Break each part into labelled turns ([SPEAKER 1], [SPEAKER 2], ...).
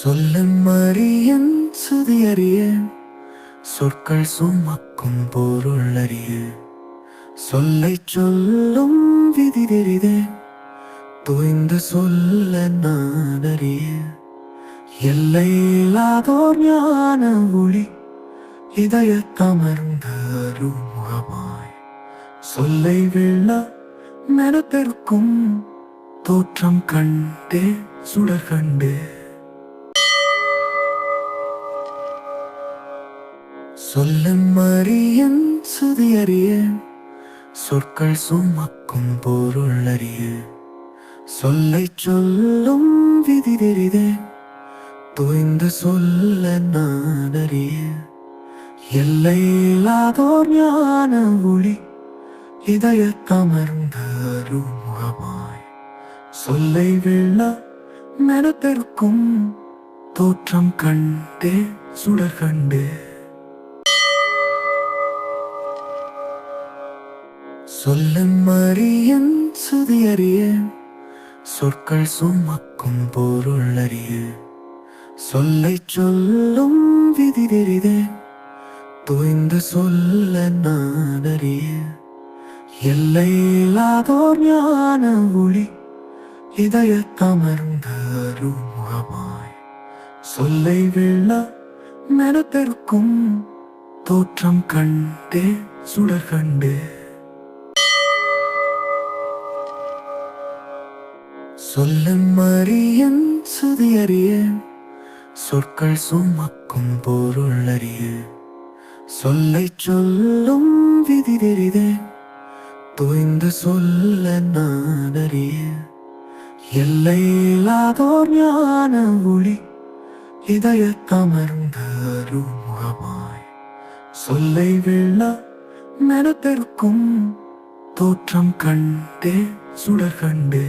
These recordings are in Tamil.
[SPEAKER 1] சொல்லும் அறியன் சுதியறியேன் சொற்கள் சுமக்கும் பொருள் அறியேன் சொல்லைச் சொல்லும் விதி தெரிதேன் தோய்ந்து சொல்ல நான் அறியேன் எல்லையில்லாதோர் ஞான ஒளி இதயத்தமர்ந்த அருமுகமாய் சொல்லை வெள்ள மெனத்திற்கும் தோற்றம் கண்டே சுடர் கண்டே சொல்லும் அறியன் சுதியறியேன் சொற்கள் சுமக்கும் பொருள் அறியேன் சொல்லைச் சொல்லும் விதி தெரிதேன் தோய்ந்து சொல்ல நான் அறியேன் எல்லையில்லாதோர் ஞான ஒளி இதயத்தமர்ந்த அருமுகமாய் சொல்லை வெள்ள மெனத்திற்கும் தோற்றம் கண்டே சுடர் கண்டே சொல்லும் அறியன் சுதியறியேன் சொற்கள் சுமக்கும் பொருள் அறியேன் சொல்லைச் சொல்லும் விதி தெரிதேன் தோய்ந்து சொல்ல நான் அறியேன் எல்லையில்லாதோர் ஞான ஒளி இதயத்தமர்ந்த அருமுகமாய் சொல்லை வெள்ள மெனத்திற்கும் தோற்றம் கண்டே சுடர் கண்டே சொல்லும் அறியன் சுதியறியேன் சொற்கள் சுமக்கும் பொருள் அறியேன் சொல்லைச் சொல்லும் விதி தெரிதேன் தோய்ந்து சொல்ல நான் அறியேன் எல்லையில்லாதோர் ஞான ஒளி இதயத்தமர்ந்த அருமுகமாய் சொல்லை வெள்ள மெனத்திற்கும் தோற்றம் கண்டே சுடர் கண்டே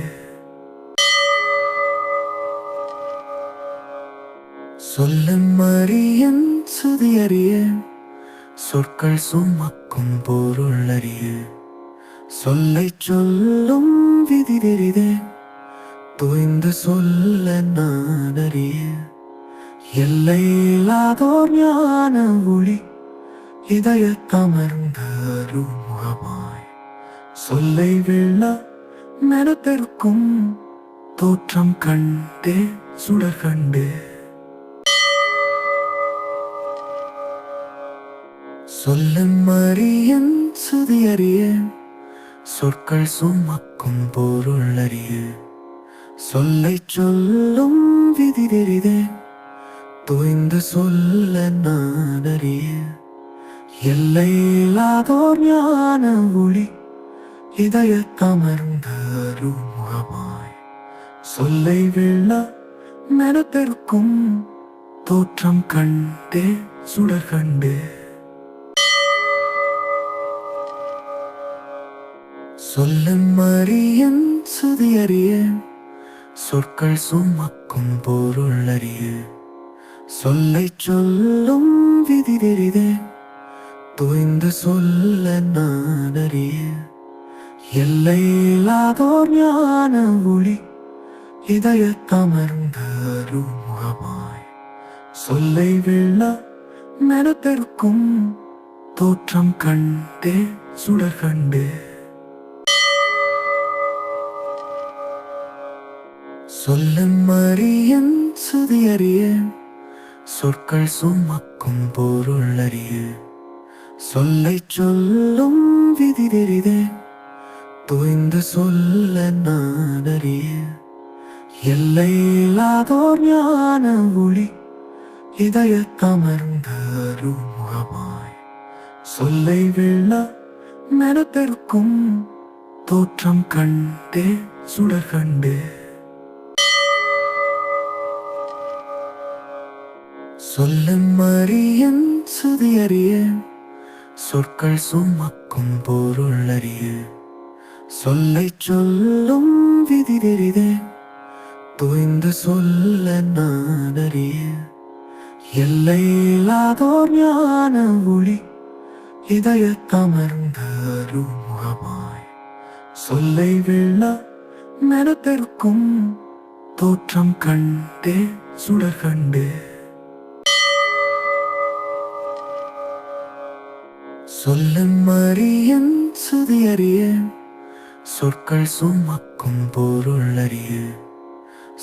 [SPEAKER 1] சொல்லும் அறியன் சுதியறியேன் சொற்கள் சுமக்கும் பொருள் அறியேன் சொல்லைச் சொல்லும் விதி தெரிதேன் தோய்ந்து சொல்ல நான் அறியேன் எல்லையில்லாதோர் ஞான ஒளி இதயத்தமர்ந்த அருமுகமாய் சொல்லை வெள்ள மெனத்திற்கும் தோற்றம் கண்டே சுடர் கண்டே சொல்லும் அறியன் சுதியறியேன் சொற்கள் சுமக்கும் பொருள் அறியேன் சொல்லைச் சொல்லும் விதி தெரிதேன் தோய்ந்து சொல்ல நான் அறியேன் எல்லையில்லாதோர் ஞான ஒளி இதயத்தமர்ந்த அருமுகமாய் சொல்லை வெள்ள மெனத்திற்கும் தோற்றம் கண்டே சுடர் கண்டே சொல்லும் அறியன் சுதியறியேன் சொற்கள் சுமக்கும் பொருள் அறியேன் சொல்லைச் சொல்லும் விதி தெரிதேன் தோய்ந்து சொல்ல நான் அறியேன் எல்லையில்லாதோர் ஞான ஒளி இதயத்தமர்ந்த அருமுகமாய் சொல்லை வெள்ள மெனத்திற்கும் தோற்றம் கண்டே சுடர் கண்டே சொல்லும் அறியன் சுதியறியேன் சொற்கள் சுமக்கும் பொருள் அறியேன் சொல்லைச் சொல்லும் விதி தெரிதேன் தோய்ந்து சொல்ல நான் அறியேன் எல்லையில்லாதோர் ஞான ஒளி இதயத்தமர்ந்த அருமுகமாய் சொல்லை வெள்ள மெனத்திற்கும் தோற்றம் கண்டே சுடர் கண்டே சொல்லும் அறியன் சுதியறியேன் சொற்கள் சுமக்கும் பொருள் அறியேன் சொல்லைச் சொல்லும் விதி தெரிதேன் தோய்ந்து சொல்ல நான் அறியேன் எல்லையில்லாதோர் ஞான ஒளி இதயத்தமர்ந்த அருமுகமாய் சொல்லை வெள்ள மெனத்திற்கும் தோற்றம் கண்டே சுடர் கண்டே சொல்லும் அறியேன் சுதி அறியேன் சொற்கள் சுமக்கும் பொருள் அறியேன்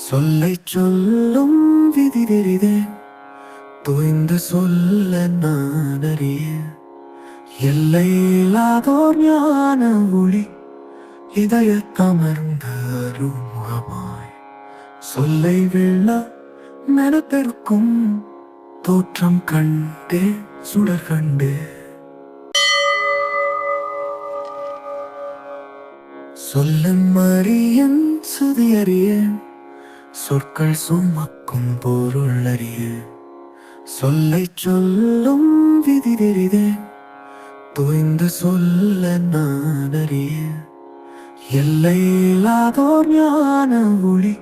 [SPEAKER 1] சொல்லைச் சொல்லும் விதி தெரிதேன் தோய்ந்து சொல்ல நான் அறியேன் எல்லையில்லாதோர் ஞான ஒளி இதயத்தமர்ந்த அருமுகமாய் சொல்லை வெள்ள மெனத்திற்கும் தோற்றம் கண்டே சுடர் கண்டே சொல்லும் அறியேன் சுதி அறியேன் சொற்கள் சுமக்கும் பொருள் அறியேன் சொல்லைச் சொல்லும் விதி தெரிதேன் தோய்ந்து சொல்ல நான் அறியேன் எல்லையில்லாதோர் ஞான ஒளி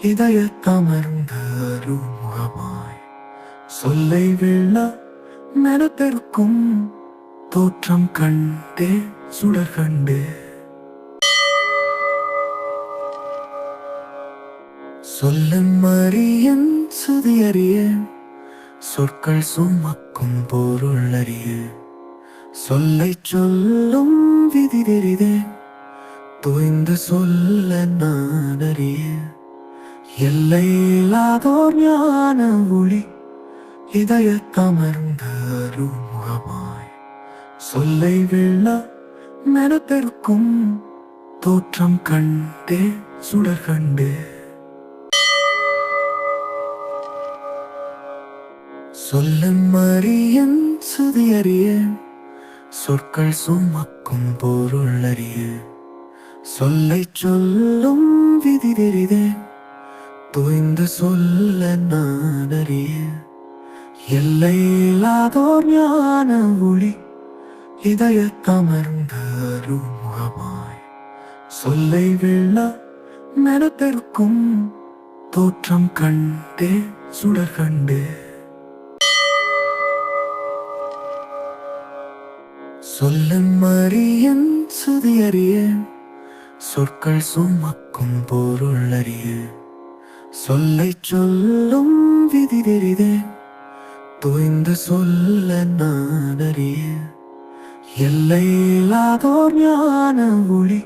[SPEAKER 1] இதயத்தமர்ந்த அருமுகமாய் சொல்லை வெள்ள மெனத்திற்கும் தோற்றம் கண்டே சுடர் கண்டே சொல்லும் அறியேன் சுதி அறியேன் சொற்கள் சுமக்கும் பொருள் அறியேன் சொல்லைச் சொல்லும் விதி தெரிதேன் தோய்ந்து சொல்ல நான் அறியேன் எல்லையில்லாதோர் ஞான ஒளி இதயத்தமர்ந்த அருமுகமாய் சொல்லை வெள்ள மெனத்திற்கும் தோற்றம் கண்டே சுடர் கண்டே சொல்லும் அறியேன் சுதி அறியேன் சொற்கள் சுமக்கும் பொருள் அறியேன் சொல்லைச் சொல்லும் விதி தெரிதேன் தோய்ந்து சொல்ல நான் அறியேன் எல்லையில்லாதோர் ஞான ஒளி இதயத்தமர்ந்த அருமுகமாய் சொல்லை வெள்ள மெனத்திற்கும் தோற்றம் கண்டே சுடர் கண்டே சொல்லும் அறியேன் சுதி அறியேன் சொற்கள் சுமக்கும் பொருள் அறியேன் சொல்லைச் சொல்லும் விதி தெரிதேன் தோய்ந்து சொல்ல நான் அறியேன் எல்லையில்லாதோர் ஞான ஒளி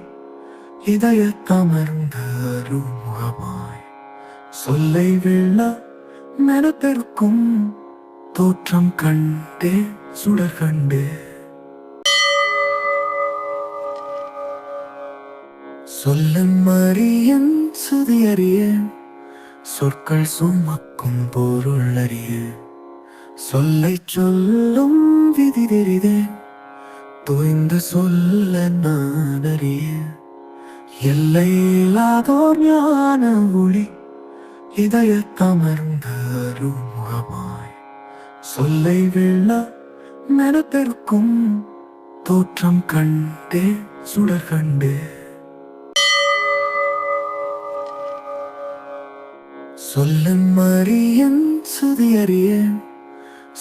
[SPEAKER 1] இதயத்தமர்ந்த அருமுகமாய் சொல்லை வெள்ள மெனத்திற்கும் தோற்றம் கண்டே சுடர் கண்டே சொல்லும் அறியேன் சுதி அறியேன் சொற்கள் சுமக்கும் பொருள் அறியேன் சொல்லைச் சொல்லும் விதி தெரிதேன் தோய்ந்து சொல்ல நான் அறியேன் எல்லையில்லாதோர் ஞான ஒளி இதயத்தமர்ந்த அருமுகமாய் சொல்லை வெள்ள மெனத்திற்கும் தோற்றம் கண்டே சுடர் கண்டே சொல்லும் அறியேன் சுதி அறியேன்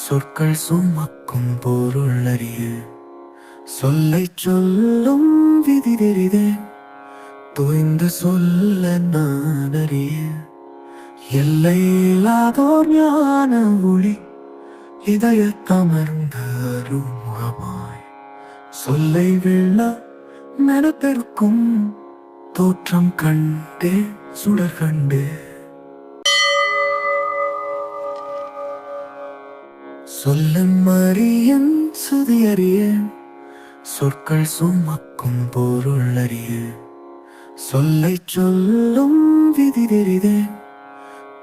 [SPEAKER 1] சொற்கள் சுமக்கும் பொருள் அறியேன் சொல்லைச் சொல்லும் விதி தெரிதேன் தோய்ந்து சொல்ல நான் அறியேன் எல்லையில்லாதோர் ஞான ஒளி இதயத்தமர்ந்த அருமுகமாய் சொல்லை வெள்ள மெனத்திற்கும் தோற்றம் கண்டே சுடர் கண்டே சொல்லும் அறியேன் சுதி அறியேன் சொற்கள் சுமக்கும் பொருள் அறியேன் சொல்லைச் சொல்லும் விதி தெரிதேன்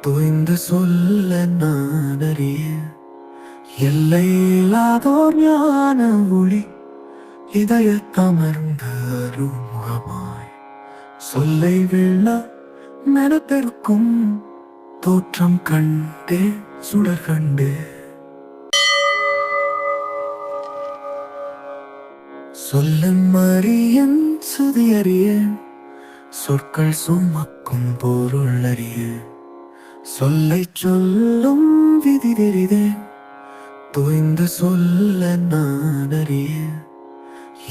[SPEAKER 1] தோய்ந்து சொல்ல நான் அறியேன் எல்லையில்லாதோர் ஞான ஒளி இதயத்தமர்ந்த அருமுகமாய் சொல்லை வெள்ள மெனத்திற்கும் தோற்றம் கண்டே சுடர் கண்டே சொல்லும் அறியேன் சுதி அறியேன் சொற்கள் சுமக்கும் பொருள் அறியேன் சொல்லைச் சொல்லும் விதி தெரிதேன் தோய்ந்து சொல்ல நான் அறியேன்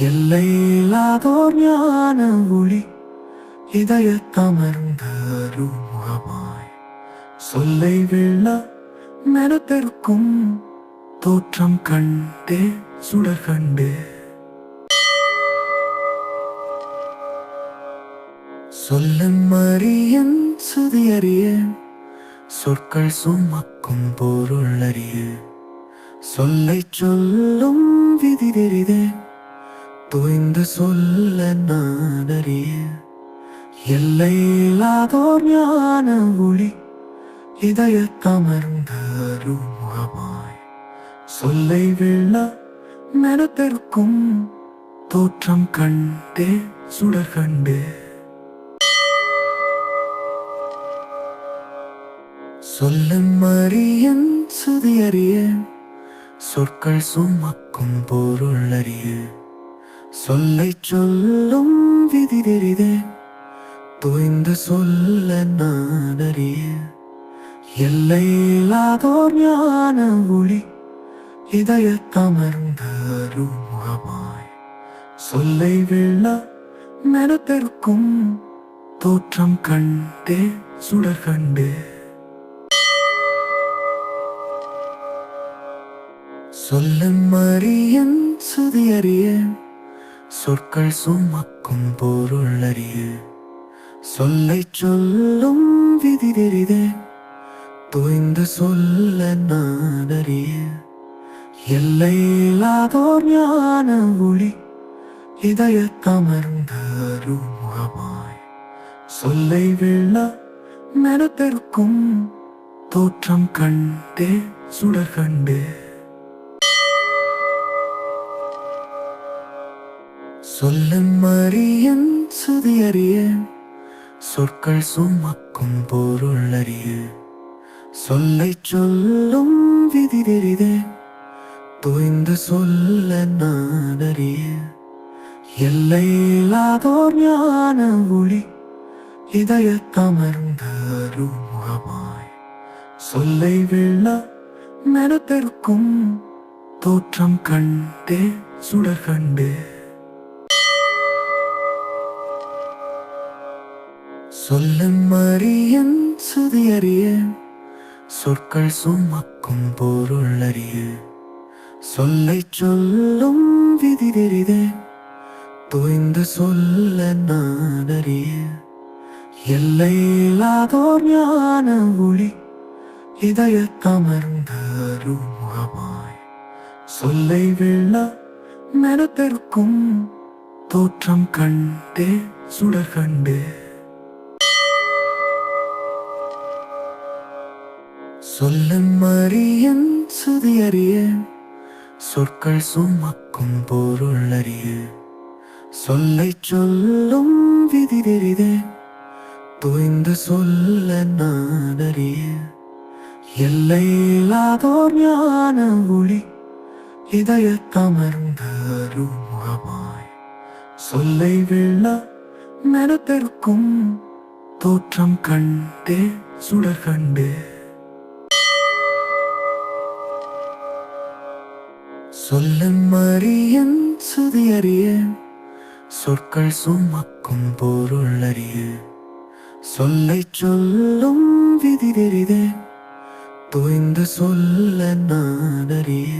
[SPEAKER 1] எல்லையில்லாதோர் ஞான ஒளி இதயத்தமர்ந்த அருமுகமாய் சொல்லை வெள்ள மெனத்தெருக்கும் தோற்றம் கண்டே சுடர் கண்டே சொல்லும் அறியன் சுதியறிய சொற்கள் சுமக்கும் பொருள் அறிய சொல்லை சொல்லும் விதி தெரிதே தோய்ந்து சொல்ல நான் அறிய எல்லையில்லாதோர் ஞான ஒளி இதயத்தமர்ந்த அருமுகமாய் சொல்லை வெள்ள மெனத்தெருக்கும் தோற்றம் கண்டே சுடர் கண்டே சொல்லும் அறியன் சுதியறிய சொற்கள் சுமக்கும் பொருள் அறிய சொல்லை சொல்லும் விதி தெரிதே தோய்ந்து சொல்ல நான் அறிய எல்லையில்லாதோர் ஞான ஒளி இதயத்தமர்ந்த அருமுகமாய் சொல்லை வெள்ள மெனத்தெருக்கும் தோற்றம் கண்டே சுடர் கண்டே சொல்லும் அறியன் சுதியறிய சொற்கள் சுமக்கும் பொருள் அறிய சொல்லை சொல்லும் விதி தெரிதே தோய்ந்து சொல்ல நான் அறிய எல்லையில்லாதோர் ஞான ஒளி இதயத்தமர்ந்த அருமுகமாய் சொல்லை வெள்ள மெனத்தெருக்கும் தோற்றம் கண்டே சுடர் கண்டே சொல்லும் அறியன் சுதியறிய சொற்கள் சுமக்கும் பொருள் அறிய சொல்லை சொல்லும் விதி தெரிதே தோய்ந்து சொல்ல நான் அறிய எல்லையில்லாதோர் ஞான ஒளி இதயத்தமர்ந்த அருமுகமாய் சொல்லை வெள்ள மெனத்தெருக்கும் தோற்றம் கண்டே சுடர் கண்டே சொல்லும் அறியன் சுதியறிய சொற்கள் சுமக்கும் பொருள் அறிய சொல்லை சொல்லும் விதி தெரிதே தோய்ந்து சொல்ல நான் அறிய எல்லையில்லாதோர் ஞான ஒளி இதயத்தமர்ந்த அருமுகமாய் சொல்லை வெள்ள மெனத்தெருக்கும் தோற்றம் கண்டே சுடர் கண்டே சொல்லும் அறியன் சுதியறிய சொற்கள் சுமக்கும் பொருள் அறிய சொல்லை சொல்லும் விதி தெரிதே தோய்ந்து சொல்ல நான் அறிய எல்லையில்லாதோர் ஞான ஒளி இதயத்தமர்ந்த அருமுகமாய் சொல்லை வெள்ள மெனத்தெருக்கும் தோற்றம் கண்டே சுடர் கண்டே சொல்லும் அறியன் சுதியறிய சொற்கள் சுமக்கும் பொருள் அறிய சொல்லை சொல்லும் விதி தெரிதே தோய்ந்து சொல்ல நான் அறிய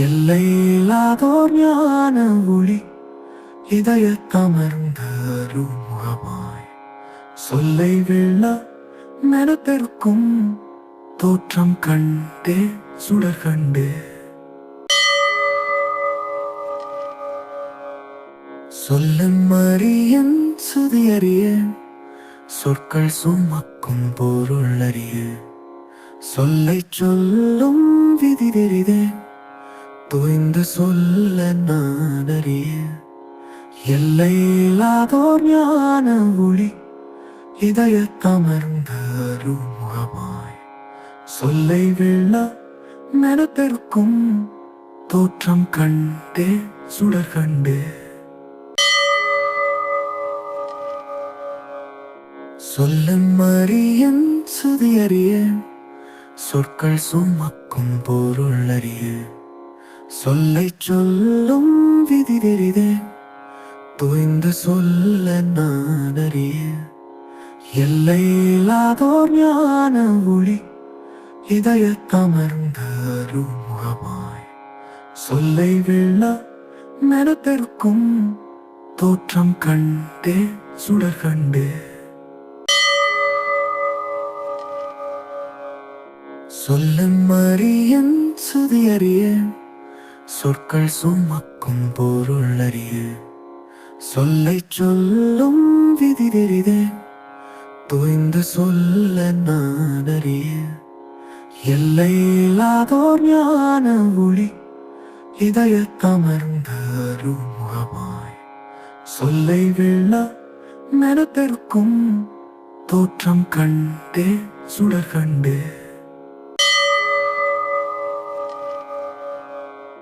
[SPEAKER 1] எல்லையில்லாதோர் ஞான ஒளி இதயத்தமர்ந்த அருமுகமாய் சொல்லை வெள்ள மெனத்தெருக்கும் தோற்றம் கண்டே சுடர் கண்டே சொல்லும் அறியன் சுதியறிய சொற்கள் சுமக்கும் பொருள் அறிய சொல்லை சொல்லும் விதி தெரிதே தோய்ந்து சொல்ல நான் அறிய எல்லையில்லாதோர் ஞான ஒளி இதயத்தமர்ந்த அருமுகமாய் சொல்லை வெள்ள மெனத்தெருக்கும் தோற்றம் கண்டே சுடர் கண்டே சொல்லும் அறியன் சுதியறிய சொற்கள் சுமக்கும் பொருள் அறிய சொல்லை சொல்லும் விதி தெரிதே தோய்ந்து சொல்ல நான் அறிய எல்லையில்லாதோர் ஞான ஒளி இதயத்தமர்ந்த அருமுகமாய் சொல்லை வெள்ள மெனத்திற்கும் தோற்றம் கண்டே சுடர் கண்டே சொல்லும் அறியன் சுதியறிய சொற்கள் சுமக்கும் பொருள் அறிய சொல்லை சொல்லும் விதி தெரிதே தோய்ந்து சொல்ல நான் அறிய எல்லையில்லாதோர் ஞான ஒளி இதயத்தமர்ந்த அருமுகமாய் சொல்லை வெள்ள மெனத்திற்கும் தோற்றம் கண்டே சுடர் கண்டே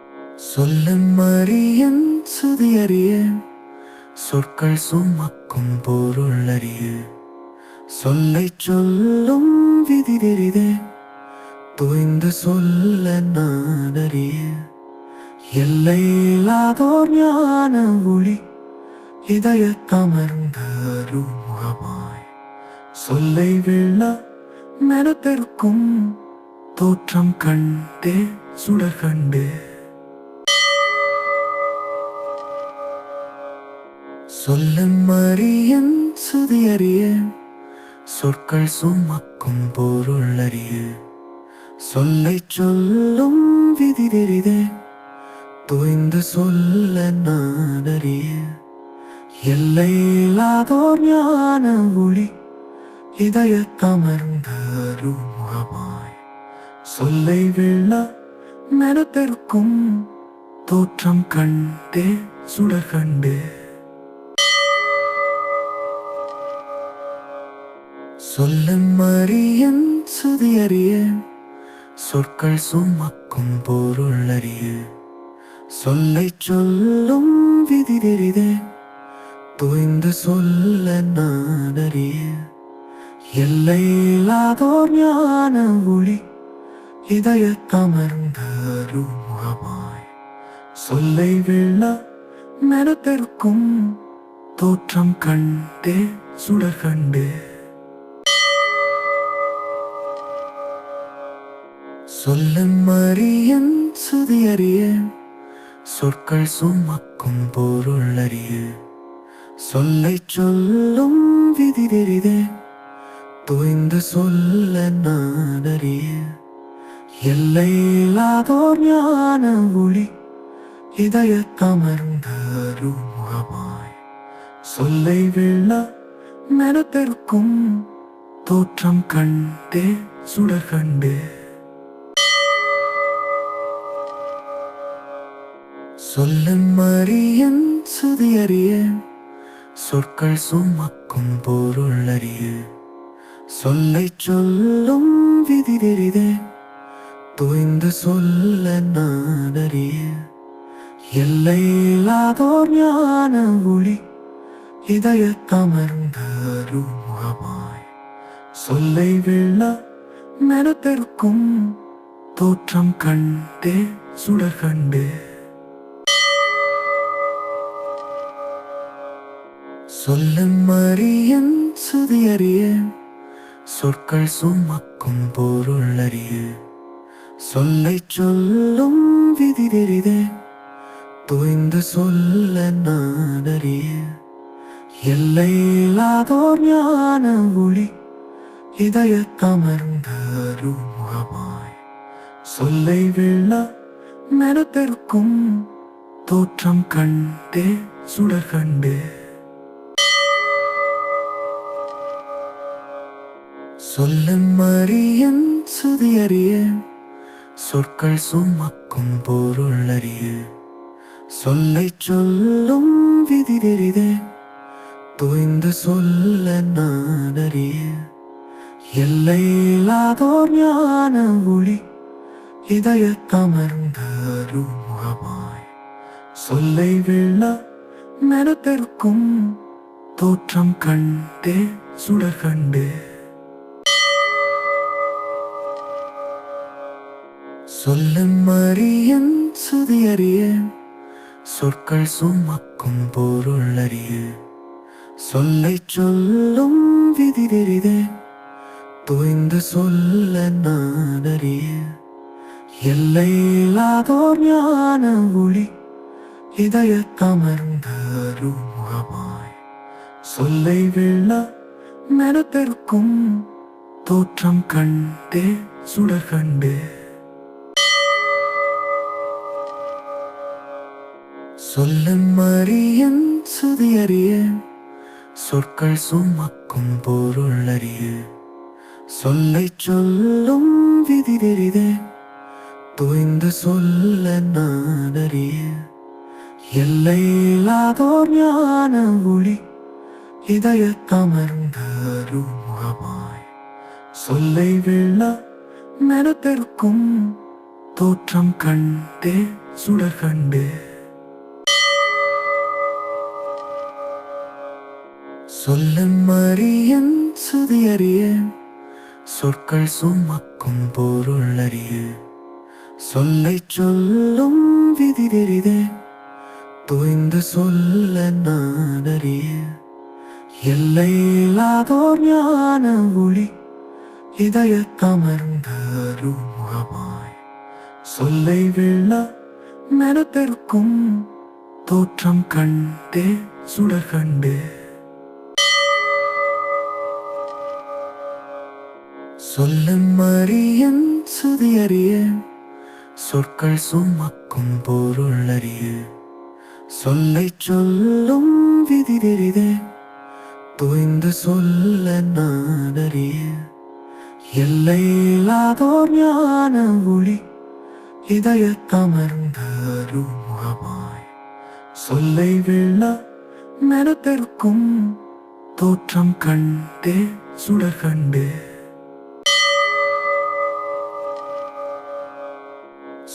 [SPEAKER 1] சொல்லும் அறியன் சுதியறிய சொற்கள் சுமக்கும் பொருள் அறிய சொல்லை சொல்லும் விதி தெரிதே தோய்ந்து சொல்ல நான் அறிய எல்லையில்லாதோர் ஞான ஒளி இதயத்தமர்ந்த அருமுகமாய் சொல்லை வெள்ள மெனத்திற்கும் தோற்றம் கண்டே சுடர் கண்டே சொல்லும் அறியன் சுதியறிய சொற்கள் சுமக்கும் பொருள் அறிய சொல்லை சொல்லும் விதி தெரிதே தோய்ந்து சொல்ல நான் அறிய எல்லையில்லாதோர் ஞான ஒளி இதயத்தமர்ந்த அருமுகமாய் சொல்லை வெள்ள மெனத்திற்கும் தோற்றம் கண்டே சுடர் கண்டே சொல்லும் அறியன் சுதியறிய சொற்கள் சுமக்கும் பொருள் அறிய சொல்லை சொல்லும் விதி தெரிதே தோய்ந்து சொல்ல நான் அறிய எல்லையில்லாதோர் ஞான ஒளி இதயத்தமர்ந்த அருமுகமாய் சொல்லை வெள்ள மெனத்திற்கும் தோற்றம் கண்டே சுடர் கண்டே சொல்லும் அறியன் சுதியறிய சொற்கள் சுமக்கும் பொருள் அறிய சொல்லை சொல்லும் விதி தெரிதே தோய்ந்து சொல்ல நான் அறிய எல்லையில்லாதோர் ஞான ஒளி இதயத்தமர்ந்த அருமுகமாய் சொல்லை வெள்ள மெனத்திற்கும் தோற்றம் கண்டே சுடர் கண்டே சொல்லும் அறியன் சுதியறிய சொற்கள் சுமக்கும் பொருள் அறிய சொல்லை சொல்லும் விதி தெரிதே தோய்ந்து சொல்ல நான் அறிய எல்லையில்லாதோர் ஞான ஒளி இதயத்தமர்ந்த அருமுகமாய் சொல்லை வெள்ள மெனத்திற்கும் தோற்றம் கண்டே சுடர் கண்டே சொல்லும் அறியன் சுதியறிய சொற்கள் சுமக்கும் பொருள் அறிய சொல்லை சொல்லும் விதி தெரிதே தோய்ந்து சொல்ல நான் அறிய எல்லையில்லாதோர் ஞான ஒளி இதயத்தமர்ந்த அருமுகமாய் சொல்லை வெள்ள மெனத்திற்கும் தோற்றம் கண்டே சுடர் கண்டே சொல்லும் அறியன் சுதியறிய சொற்கள் சுமக்கும் பொருள் அறிய சொல்லை சொல்லும் விதி தெரிதே தோய்ந்து சொல்ல நான் அறிய எல்லையில்லாதோர் ஞான ஒளி இதயத்தமர்ந்த அருமுகமாய் சொல்லை வெள்ள மெனத்திற்கும் தோற்றம் கண்டே சுடர் கண்டே சொல்லும் அறியன் சுதியறிய சொற்கள் சுமக்கும் பொருள் அறிய சொல்லை சொல்லும் விதி தெரிதேன் தோய்ந்து சொல்ல நான் அறிய எல்லையில்லாதோர் ஞான ஒளி இதயத்தமர்ந்த அருமுகமாய் சொல்லை வெள்ள மெனத்திற்கும் தோற்றம் கண்டே சுடர் கண்டே சொல்லும் அறியன் சுதி அறியேன் சொற்கள் சுமக்கும் பொருள் அறிய சொல்லை சொல்லும் விதி தெரிதேன் தோய்ந்து சொல்ல நான் அறிய எல்லையில்லாதோர் ஞான ஒளி இதயத்தமர்ந்த அருமுகமாய் சொல்லை வெள்ள மெனத்திற்கும் தோற்றம் கண்டே சுடர் கண்டே சொல்லும் அறியன் சுதி அறியேன் சொற்கள் சுமக்கும் பொருள் அறிய சொல்லை சொல்லும் விதி தெரிதேன் தோய்ந்து சொல்ல நான் அறிய எல்லையில்லாதோர் ஞான ஒளி இதயத்தமர்ந்த அருமுகமாய் சொல்லை வெள்ள மெனத்திற்கும் தோற்றம் கண்டே சுடர் கண்டே சொல்லும் அறியன் சுதி அறியேன் சொற்கள் சுமக்கும் பொருள் அறிய சொல்லை சொல்லும் விதி தெரிதேன் தோய்ந்து சொல்ல நான் அறிய எல்லையில்லாதோர் ஞான ஒளி இதயத்தமர்ந்த அருமுகமாய் சொல்லை வெள்ள மெனத்திற்கும் தோற்றம் கண்டே சுடர் கண்டே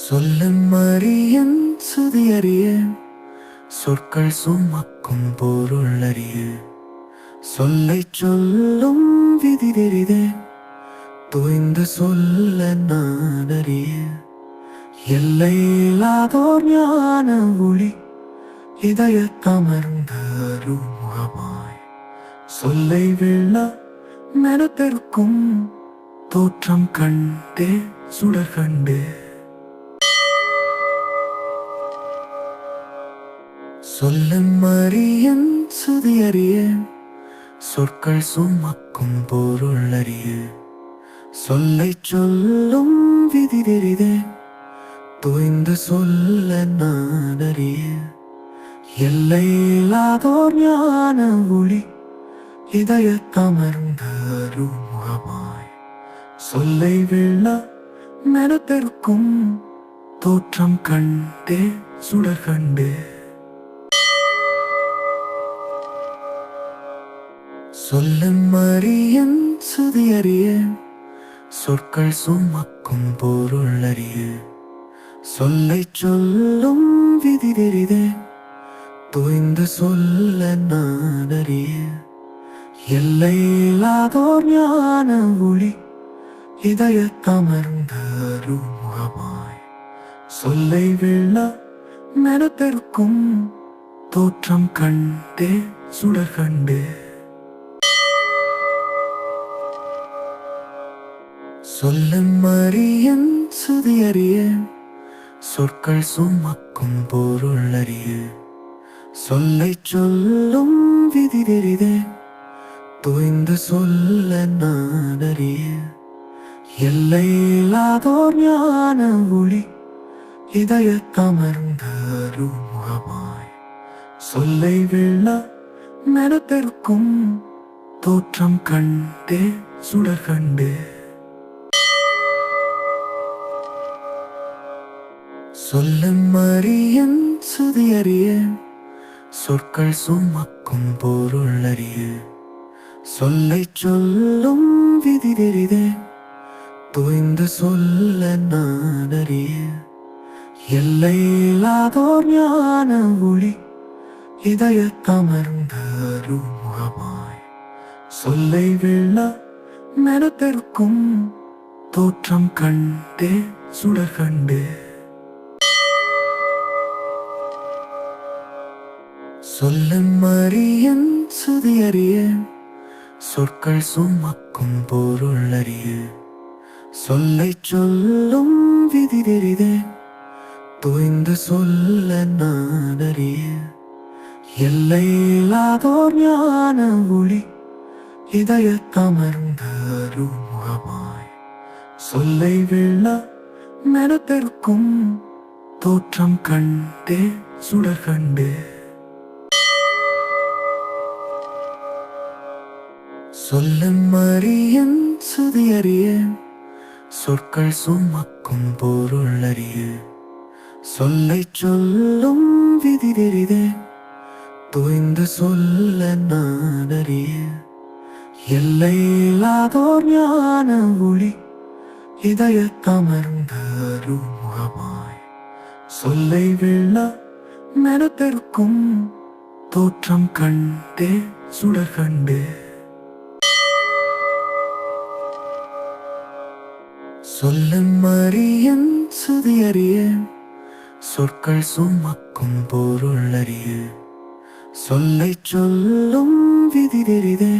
[SPEAKER 1] சொல்லும் அறியன் சுதி அறியேன் சொற்கள் சுமக்கும் பொருள் அறிய சொல்லை சொல்லும் விதி தெரிதேன் தோய்ந்து சொல்ல நான் அறிய எல்லையில்லாதோர் ஞான ஒளி இதயத்தமர்ந்த அருமுகமாய் சொல்லை வெள்ள மெனத்திற்கும் தோற்றம் கண்டே சுடர் கண்டே சொல்லும் அறியன் சுதி அறியேன் சொற்கள் சுமக்கும் பொருள் அறிய சொல்லை சொல்லும் விதி தெரிதேன் தோய்ந்து சொல்ல நான் அறிய எல்லையில்லாதோர் ஞான ஒளி இதயத்தமர்ந்த அருமுகமாய் சொல்லை வெள்ள மெனத்திற்கும் தோற்றம் கண்டே சுடர் கண்டே சொல்லும் அறியன் சுதி அறியேன் சொற்கள் சுமக்கும் பொருள் அறிய சொல்லை சொல்லும் விதி தெரிதேன் தோய்ந்து சொல்ல நான் அறிய எல்லையில்லாதோர் ஞான ஒளி இதயத்தமர்ந்த அருமுகமாய் சொல்லை வெள்ள மெனத்திற்கும் தோற்றம் கண்டே சுடர் கண்டே சொல்லும் அறியன் சுதி அறியேன் சொற்கள் சுமக்கும் பொருள் அறிய சொல்லை சொல்லும் விதி தெரிதேன் தோய்ந்து சொல்ல நான் அறிய எல்லையில்லாதோர் ஞான ஒளி இதயத்தமர்ந்த அருமுகமாய் சொல்லை வெள்ள மெனத்திற்கும் தோற்றம் கண்டே சுடர் கண்டே சொல்லும் அறியன் சுதி அறியேன் சொற்கள் சுமக்கும் பொருள் அறிய சொல்லை சொல்லும் விதி தெரிதேன் தோய்ந்து சொல்ல நான் அறிய எல்லையில்லாதோர் ஞான ஒளி இதயத்தமர்ந்த அருமுகமாய் சொல்லை வெள்ள மெனத்திற்கும் தோற்றம் கண்டே சுடர் கண்டே சொல்லும் அறியன் சுதியறிய சொற்கள் சுமக்கும் பொருள் அறிய சொல்லை சொல்லும் விதி தெரிதே தோய்ந்து சொல்ல நான் அறிய எல்லையில்லாதோர் ஞான ஒளி இதயத்தமர்ந்த அருமுகமாய் சொல்லை வெள்ள மெனத்திற்கும் தோற்றம் கண்டே சுடர் கண்டே சொல்லும் அறியன் சுதியறிய சொற்கள் சுமக்கும் பொருள் அறிய சொல்லை சொல்லும் விதி தெரிதே தோய்ந்து சொல்ல நான் அறிய எல்லையில்லாதோர் ஞான ஒளி இதயத்தமர்ந்த அருமுகமாய் சொல்லை வெள்ள மெனத்திற்கும் தோற்றம் கண்டே சுடர் கண்டே சொல்லும் அறியன் சுதியறிய சொற்கள் சுமக்கும் பொருள் அறிய சொல்லை சொல்லும் விதி தெரிதே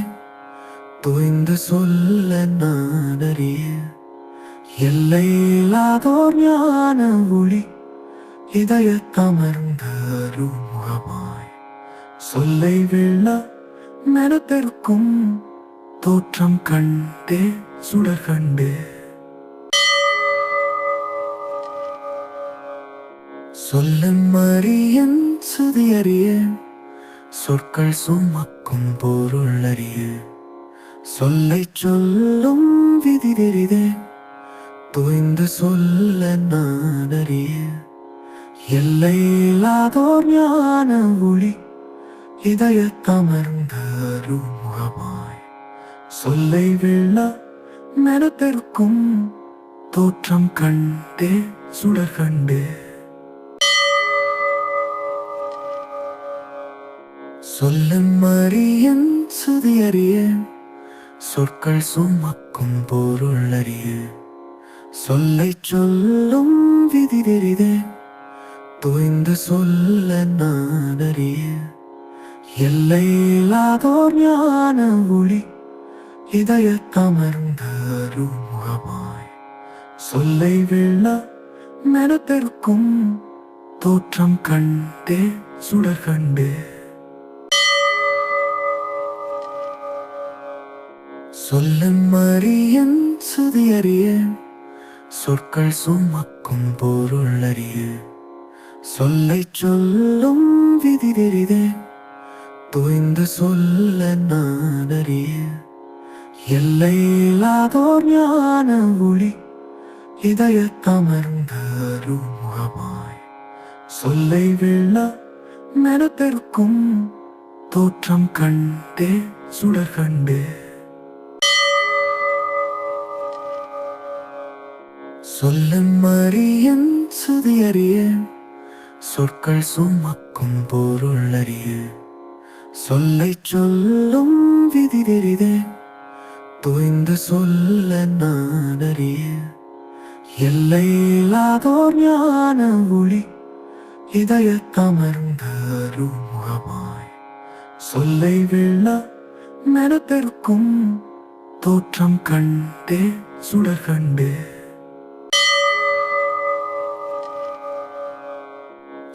[SPEAKER 1] தோய்ந்து சொல்ல நான் அறிய எல்லையில்லாதோர் ஞான ஒளி இதயத்தமர்ந்த அருமுகமாய் சொல்லை வெள்ள மெனத்திற்கும் தோற்றம் கண்டே சுடர் கண்டே சொல்லும் அறியன் சுதியறிய சொற்கள் சுமக்கும் பொருள் அறிய சொல்லை சொல்லும் விதி தெரிதே தோய்ந்து சொல்ல நான் அறிய எல்லையில்லாதோர் ஞான ஒளி இதயத்தமர்ந்த அருமுகமாய் சொல்லை வெள்ள மெனத்திற்கும் தோற்றம் கண்டே சுடர் கண்டே சொல்லும் அறியன் சுதியறிய சொற்கள் சுமக்கும் பொருள் அறிய சொல்லை சொல்லும் விதி தெரிதே தோய்ந்து சொல்ல நான் அறிய எல்லையில்லாதோர் ஞான ஒளி இதயத்தமர்ந்த அருமுகமாய் சொல்லை வெள்ள மெனத்திற்கும் தோற்றம் கண்டே சுடர் கண்டே சொல்லும் அறியன் சுதியறிய சொற்கள் சுமக்கும் பொருள் அறிய சொல்லை சொல்லும் விதி தெரிதே தோய்ந்து சொல்ல நான் அறிய எல்லையில்லாதோர் ஞான ஒளி இதயத்தமர்ந்த அருமுகமாய் சொல்லை வெள்ள மெனத்திற்கும் தோற்றம் கண்டே சுடர் கண்டே சொல்லும் அறியன் சுதியறிய சொற்கள் சுமக்கும் பொருள் அறிய சொல்லை சொல்லும் விதி தெரிதே தோய்ந்து சொல்ல நான் அறிய எல்லையில்லாதோர் ஞான ஒளி இதயத்தமர்ந்த அருமுகமாய் சொல்லை வெள்ள மெனத்திற்கும் தோற்றம் கண்டே சுடர் கண்டே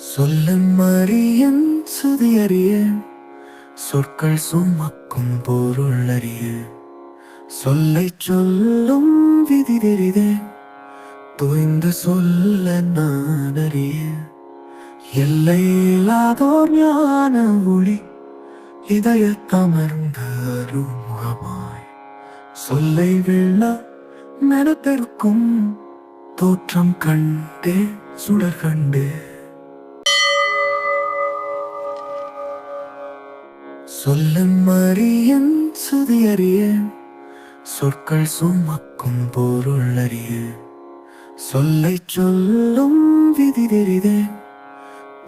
[SPEAKER 1] சொல்லும் அறியன் சுதியறிய சொற்கள் சுமக்கும் பொருள் அறிய சொல்லை சொல்லும் விதி தெரிதே தோய்ந்து சொல்ல நான் அறிய எல்லையில்லாதோர் ஞான ஒளி இதயத்தமர்ந்த அருமுகமாய் சொல்லை வெள்ள மெனத்திற்கும் தோற்றம் கண்டே சுடர் கண்டே சொல்லும் அறியன் சுதியறிய சொற்கள் சுமக்கும் பொருள் அறிய சொல்லை சொல்லும் விதி தெரிதே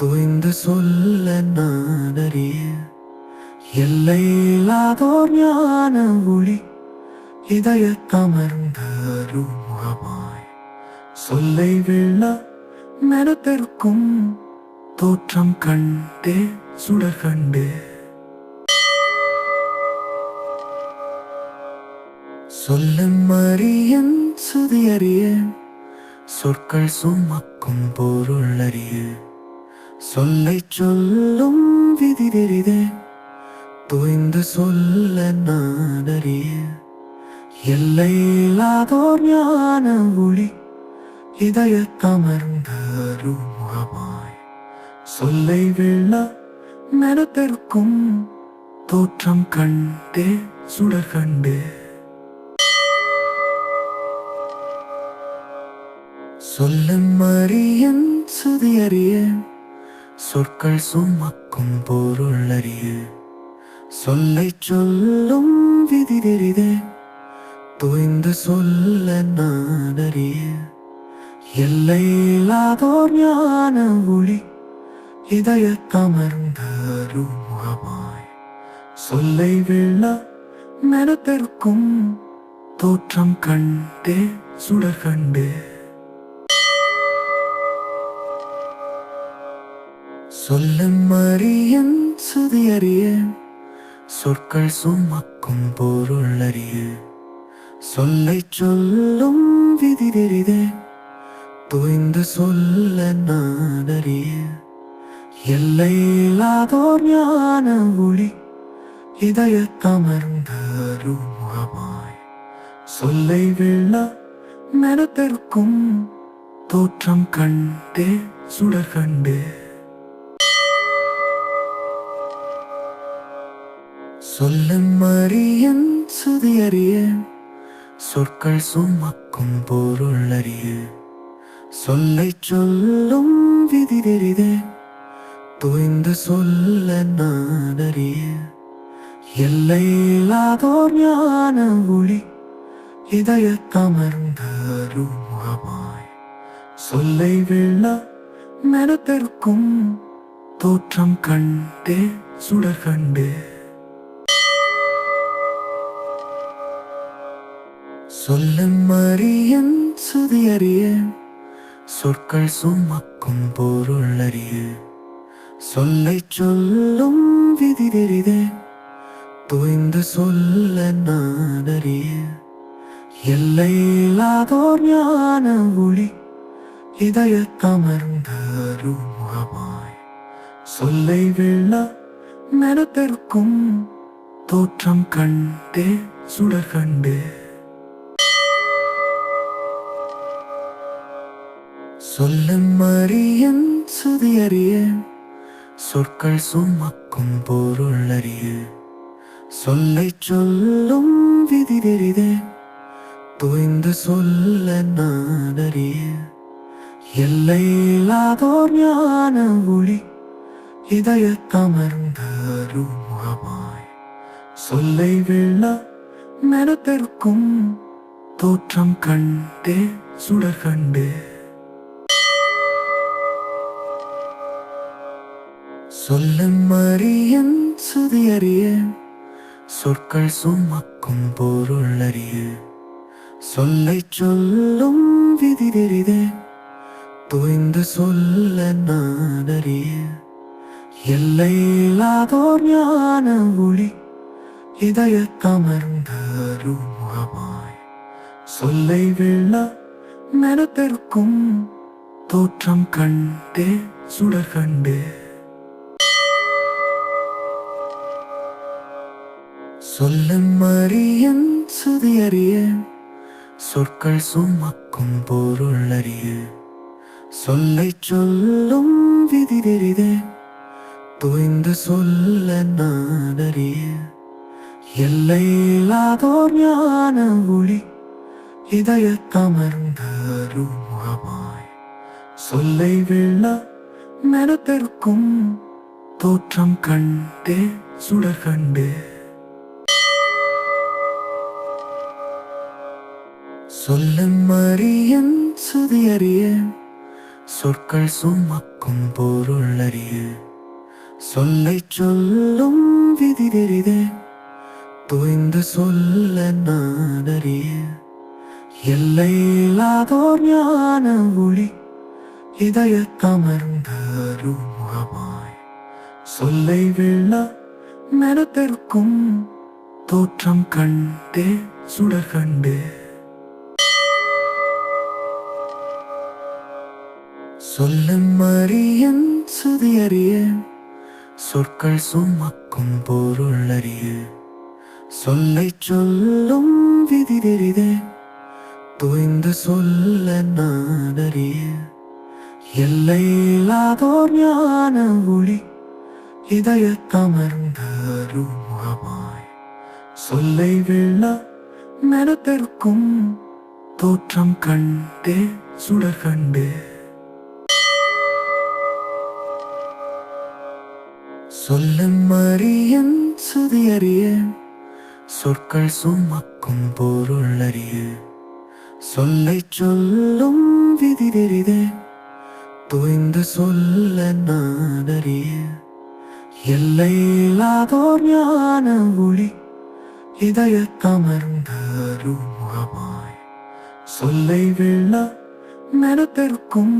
[SPEAKER 1] தோய்ந்து சொல்ல நான் அறிய எல்லையில்லாதோர் ஞான ஒளி இதயத்தமர்ந்த அருமுகமாய் சொல்லை வெள்ள மெனத்திற்கும் தோற்றம் கண்டே சுடர் கண்டே. சொல்லும் அறியேன் சுதி அறியேன் சொற்கள் சுமக்கும் பொருள் அறியேன். சொல்லைச் சொல்லும் விதி தெரிதேன் தோய்ந்து சொல்ல நான் அறியேன். எல்லையில்லாதோர் ஞான ஒளி இதயத்தமர்ந்த அருமுகமாய் சொல்லை வெள்ள மெனத்தெருக்கும் தோற்றம் கண்டே சுடர் கண்டே. சொல்லும் அறியேன் சுதி அறியேன் சொற்கள் சுமக்கும் பொருள் அறியேன். சொல்லைச் சொல்லும் விதி தெரிதேன் தோய்ந்து சொல்ல நான் அறியேன். எல்லையில்லாதோர் ஞான ஒளி இதயத்தமர்ந்த அருமுகமாய் சொல்லை வெள்ள மெனத்தெருக்கும் தோற்றம் கண்டே சுடர் கண்டே. சொல்லும் அறியேன் சுதி அறியேன் சொற்கள் சுமக்கும் பொருள் அறியேன். சொல்லைச் சொல்லும் விதி தெரிதேன் தோய்ந்து சொல்ல நான் அறியேன். எல்லையில்லாதோர் ஞான ஒளி இதயத்தமர்ந்த அருமுகமாய் சொல்லை வெள்ள மெனத்தெருக்கும் தோற்றம் கண்டே சுடர் கண்டே. சொல்லும் அறியேன் சுதி அறியேன் சொற்கள் சுமக்கும் பொருள் அறியேன். சொல்லைச் சொல்லும் விதி தெரிதேன் தோய்ந்து சொல்ல நான் அறியேன். எல்லையில்லாதோர் ஞான ஒளி இதயத்தமர்ந்த அருமுகமாய் சொல்லை வெள்ள மெனத்தெருக்கும் தோற்றம் கண்டே சுடர் கண்டே. சொல்லும் அறியேன் சுதி அறியேன் சொற்கள் சுமக்கும் பொருள் அறியேன். சொல்லைச் சொல்லும் விதி தெரிதேன் தோய்ந்து சொல்ல நான் அறியேன். எல்லையில்லாதோர் ஞான ஒளி இதயத்தமர்ந்த அருமுகமாய் சொல்லை வெள்ள மெனத்தெருக்கும் தோற்றம் கண்டே சுடர் கண்டே. சொல்லும் அறியேன் சுதி அறியேன் சொற்கள் சுமக்கும் பொருள் அறியேன். சொல்லைச் சொல்லும் விதி தெரிதேன் தோய்ந்து சொல்ல நான் அறியேன். எல்லையில்லாதோர் ஞான ஒளி இதயத்தமர்ந்த அருமுகமாய் சொல்லை வெள்ள மெனத்தெருக்கும் தோற்றம் கண்டே சுடர் கண்டே. சொல்லும் அறியேன் சுதி அறியேன் சொற்கள் சுமக்கும் பொருள் அறியேன். சொல்லைச் சொல்லும் விதி தெரிதேன் தோய்ந்து சொல்ல நான் அறியேன். எல்லையில்லாதோர் ஞான ஒளி இதயத்தமர்ந்த அருமுகமாய் சொல்லை வெள்ள மெனத்தெருக்கும் தோற்றம் கண்டே சுடர் கண்டே. சொல்லும் அறியேன் சுதி அறியேன் சொற்கள் சுமக்கும் பொருள் அறியேன். சொல்லைச் சொல்லும் விதி தெரிதேன் தோய்ந்து சொல்ல நான் அறியேன். எல்லையில்லாதோர் ஞான ஒளி இதயத்தமர்ந்த அருமுகமாய் சொல்லை வெள்ள மெனத்தெருக்கும் தோற்றம் கண்டே சுடர் கண்டே. சொல்லும் அறியேன் சுதி அறியேன் சொற்கள் சுமக்கும் பொருள் அறியேன். சொல்லைச் சொல்லும் விதி தெரிதேன் தோய்ந்து சொல்ல நான் அறியேன். எல்லையில்லாதோர் ஞான ஒளி இதயத்தமர்ந்த அருமுகமாய் முகமாய் சொல்லை வெள்ள மெனத்தெருக்கும் தோற்றம் கண்டே சுடர் கண்டே சொல்லும் அறியன் சுதியறிய சொற்கள் சுமக்கும் பொருள் அறிய சொல்லை சொல்லும் விதி தெரிதே தோய்ந்து சொல்ல நான் அறிய எல்லையில்லாதோர் ஞான ஒளி இதயத்தமர்ந்த அருமுகமாய் சொல்லை வெள்ள மெனத்தெருக்கும் தோற்றம் கண்டே சுடர் கண்டே சொல்லும் அறியன் சுதியறிய சொற்கள் சுமக்கும் பொருள் அறிய சொல்லை சொல்லும் விதி தெரிதே தோய்ந்து சொல்ல நான் அறிய எல்லையில்லாதோர் ஞான ஒளி இதயத்தமர்ந்த அருமுகமாய் சொல்லை வெள்ள மெனத்தெருக்கும்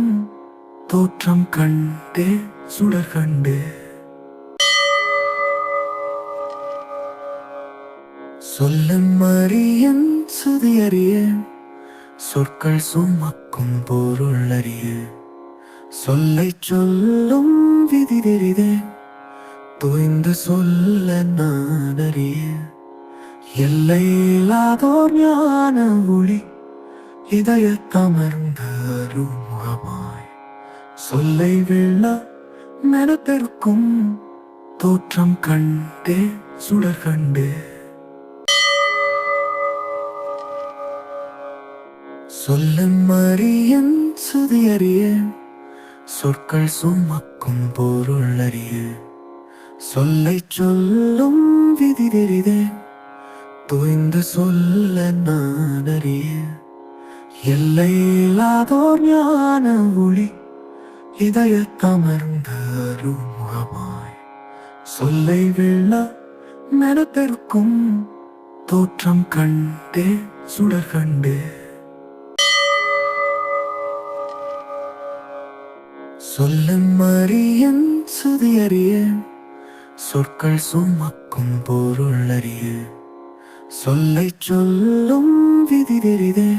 [SPEAKER 1] தோற்றம் கண்டே சுடர் கண்டே சொல்லும் அறியன் சுதியறிய சொற்கள் சுமக்கும் பொருள் அறிய சொல்லை சொல்லும் விதி தெரிதே தோய்ந்து சொல்ல நான் அறிய எல்லையில்லாதோர் ஞான ஒளி இதயத்தமர்ந்த அருமுகமாய் சொல்லை வெள்ள மெனத்தெருக்கும் தோற்றம் கண்டே சுடர் கண்டே சொல்லும் அறியன் சுதியறிய சொற்கள் சுமக்கும் பொருள் அறிய சொல்லை சொல்லும் விதி தெரிதே தோய்ந்து சொல்ல நான் அறிய எல்லையில்லாதோர் ஞான ஒளி இதயத்தமர்ந்த அருமுகமாய் சொல்லை வெள்ள மெனத்தெருக்கும் தோற்றம் கண்டே சுடர் கண்டே சொல்லும் அறியன் சுதியறிய சொற்கள் சுமக்கும் பொருள் அறிய சொல்லை சொல்லும் விதி தெரிதே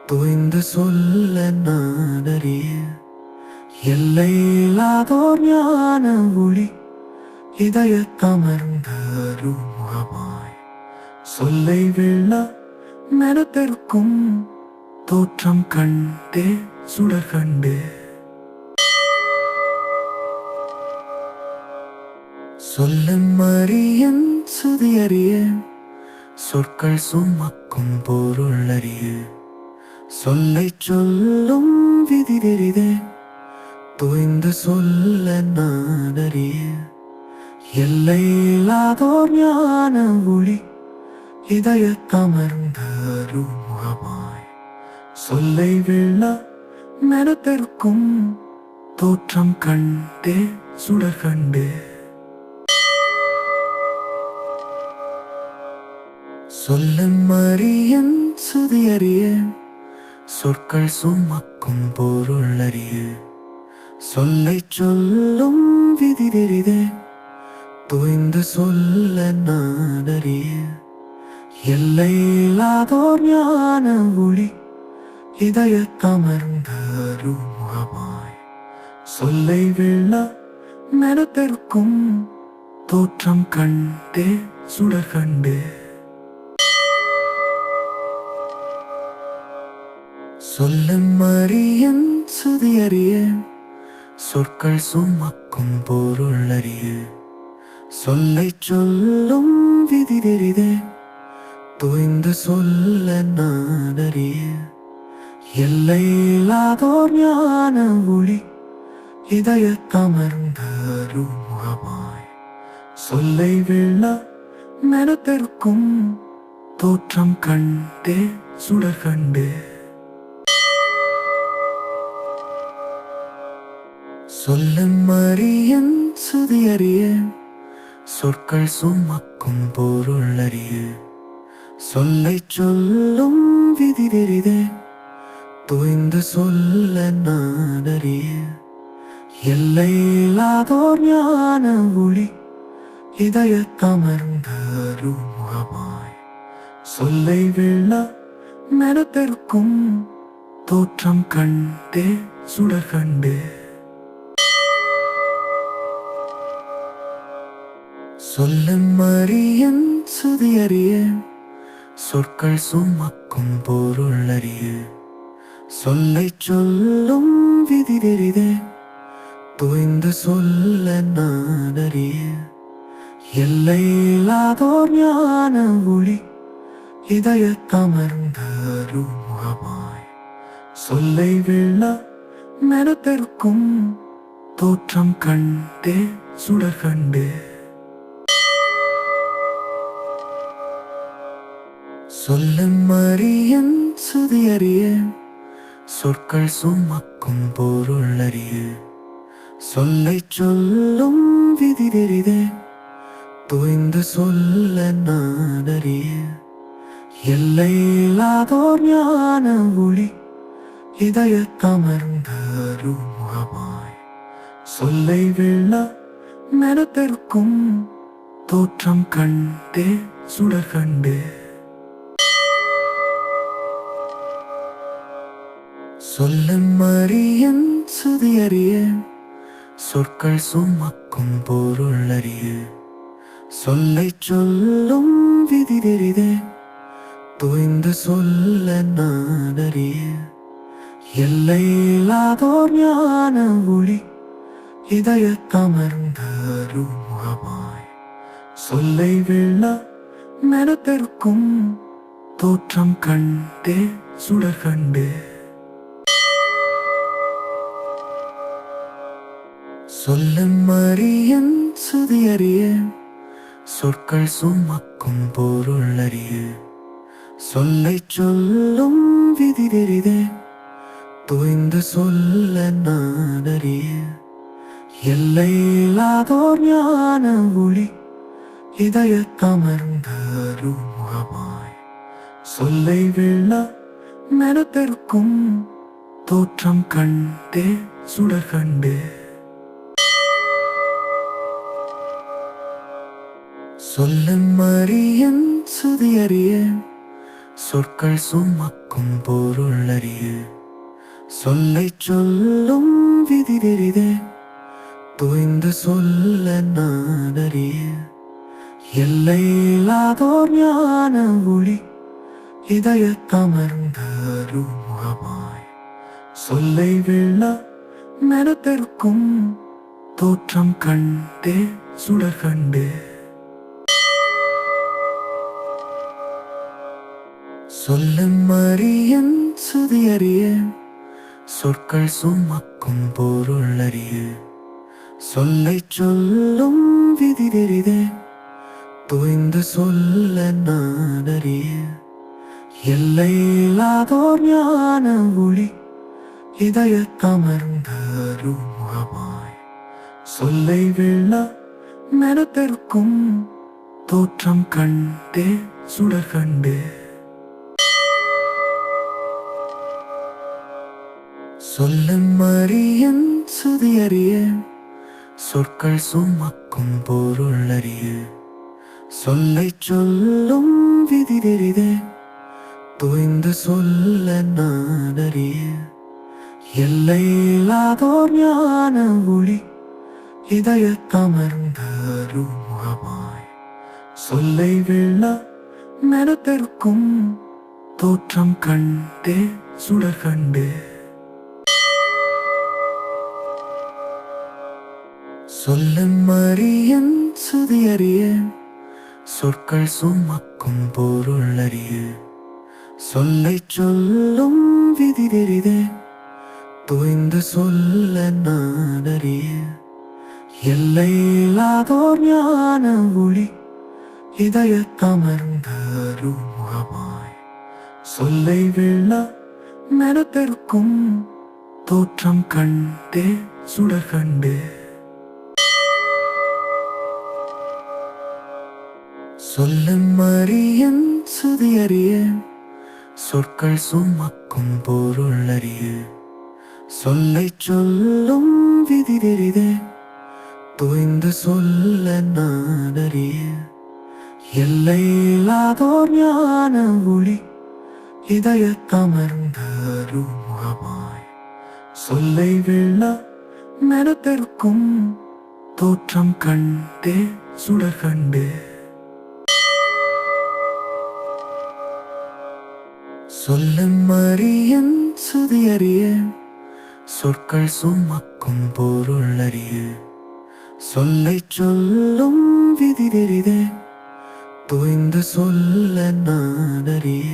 [SPEAKER 1] தோய்ந்து சொல்ல நான் அறிய எல்லையில்லாதோர் ஞான ஒளி இதயத்தமர்ந்த அருமுகமாய் சொல்லை வெள்ள மெனத்தெருக்கும் தோற்றம் கண்டே சுடர் கண்டே சொல்லும் அறியன் சுதியறிய சொற்கள் சுமக்கும் பொருள் அறிய சொல்லை சொல்லும் விதி தெரிதே தோய்ந்து சொல்ல நான் அறிய எல்லையில்லாதோர் ஞான ஒளி இதயத்தமர்ந்த அருமுகமாய் சொல்லை வெள்ள மெனத்தெருக்கும் தோற்றம் கண்டே சுடர் கண்டே சொல்லும் அறியன் சுதியறிய சொற்கள் சுமக்கும் பொருள் அறிய சொல்லை சொல்லும் விதி தெரிதே தோய்ந்து சொல்ல நான் அறிய எல்லையில்லாதோர் ஞான ஒளி இதயத்தமர்ந்த அருமுகமாய் சொல்லை வெள்ள மெனத்தெருக்கும் தோற்றம் கண்டே சுடர் கண்டே சொல்லும் அறியன் சுதியறிய சொற்கள் சுமக்கும் பொருள் அறிய சொல்லை சொல்லும் விதி தெரிதே தோய்ந்து சொல்ல நான் அறிய எல்லையில்லாதோர் ஞான ஒளி இதயத்தமர்ந்த அருமுகமாய் சொல்லை வெள்ள மெனத்தெருக்கும் தோற்றம் கண்டே சுடர் கண்டே சொல்லும் அறியன் சுதியறிய சொற்கள் சுமக்கும் பொருள் அறிய சொல்லை சொல்லும் விதி தெரிதே தோய்ந்து சொல்ல நான் அறிய எல்லையில்லாதோர் ஞான ஒளி இதயத்தமர்ந்த அருமுகமாய் சொல்லை வெள்ள மெனத்திற்கும் தோற்றம் கண்டே சுடர் கண்டே சொல்லும் மரியன் சுதியறிய சொற்கள் சுமக்கும் பொருள் அறிய சொல்லை சொல்லும் விதி தெரிதே தோய்ந்து சொல்ல நான் அறிய எல்லையில்லாதோர் ஞான ஒளி இதயத்தமர்ந்த அருமுகமாய் சொல்லை வெள்ள மெனத்திற்கும் தோற்றம் கண்டே சுடர் கண்டே சொல்லும் மரியன் சுதியறிய சொற்கள் சுமக்கும் பொருள் அறிய சொல்லை சொல்லும் விதி தெரிதே தோய்ந்து சொல்ல நான் அறிய எல்லையில்லாதோர் ஞான ஒளி இதயத்தமர்ந்த அருமுகமாய் சொல்லை வெள்ள மெனத்திற்கும் தோற்றம் கண்டே சுடர் கண்டே சொல்லும் மரியன் சுதியறிய சொற்கள் சுமக்கும் பொருள் அறிய சொல்லை சொல்லும் விதி தெரிதே தோய்ந்து சொல்ல நான் அறிய எல்லையில்லாதோர் ஞான ஒளி இதயத்தமர்ந்த அருமுகமாய் சொல்லை வெள்ள மெனத்திற்கும் தோற்றம் கண்டே சுடர் கண்டே சொல்லும் மரியன் சுதியறிய சொற்கள் சுமக்கும் பொருள் அறிய சொல்லை சொல்லும் விதி தெரிதே தோய்ந்து சொல்ல நான் அறிய எல்லையில்லாதோர் ஞான ஒளி இதயத்தமர்ந்த அருமுகமாய் சொல்லை வெள்ள மெனத்திற்கும் தோற்றம் கண்டே சுடர் கண்டே சொல்லும் மரியன் சுதியறிய சொற்கள் சுமக்கும் பொருள் அறிய சொல்லை சொல்லும் விதி தெரிதே தோய்ந்து சொல்ல நான் அறிய எல்லையில்லாதோர் ஞான ஒளி இதயத்தமர்ந்த அருமுகமாய் சொல்லை வெள்ள மெனத்திற்கும் தோற்றம் கண்டே சுடர் கண்டே சொல்லும் மரியன் சுதியறிய சொற்கள் சுமக்கும் பொருள் அறிய சொல்லை சொல்லும் விதி தெரிதே தோய்ந்து சொல்ல நான் அறிய எல்லையில்லாதோர் ஞான ஒளி இதயத்தமர்ந்த அருமுகமாய் சொல்லை வெள்ள மெனத்திற்கும் தோற்றம் கண்டே சுடர் கண்டே சொல்லும் மரியன் சுதியறிய சொற்கள் சுமக்கும் பொருள் அறிய சொல்லை சொல்லும் விதி தெரிதே தோய்ந்து சொல்ல நான் அறிய எல்லையில்லாதோர் ஞான ஒளி இதயத்தமர்ந்த அருமுகமாய் சொல்லை வெள்ள மெனத்திற்கும் தோற்றம் கண்டே சுடர் கண்டே சொல்லும் மரியன் சுதியறிய சொற்கள் சுமக்கும் பொருள் அறிய சொல்லை சொல்லும் விதி தெரிதே தோய்ந்து சொல்ல நான் அறிய எல்லையில்லாதோர் ஞான ஒளி இதயத்தமர்ந்த அருமுகமாய் சொல்லை வெள்ள மெனத்திற்கும் தோற்றம் கண்டே சுடர் கண்டே சொல்லும் மரியன் சுதியறிய சொற்கள் சுமக்கும் பொருள் அறிய சொல்லை சொல்லும் விதி தெரிதேன் தோய்ந்து சொல்ல நான் அறிய எல்லையில்லாதோர் ஞான ஒளி இதயத்தமர்ந்த அருமுகமாய் சொல்லை வெள்ள மெனத்திற்கும் தோற்றம் கண்டே சுடர் கண்டே சொல்லும் அறியன் சுதியறிய சொற்கள் சுமக்கும் பொருள் அறிய சொல்லை சொல்லும் விதி தெரிதேன் தோய்ந்து சொல்ல நான் அறிய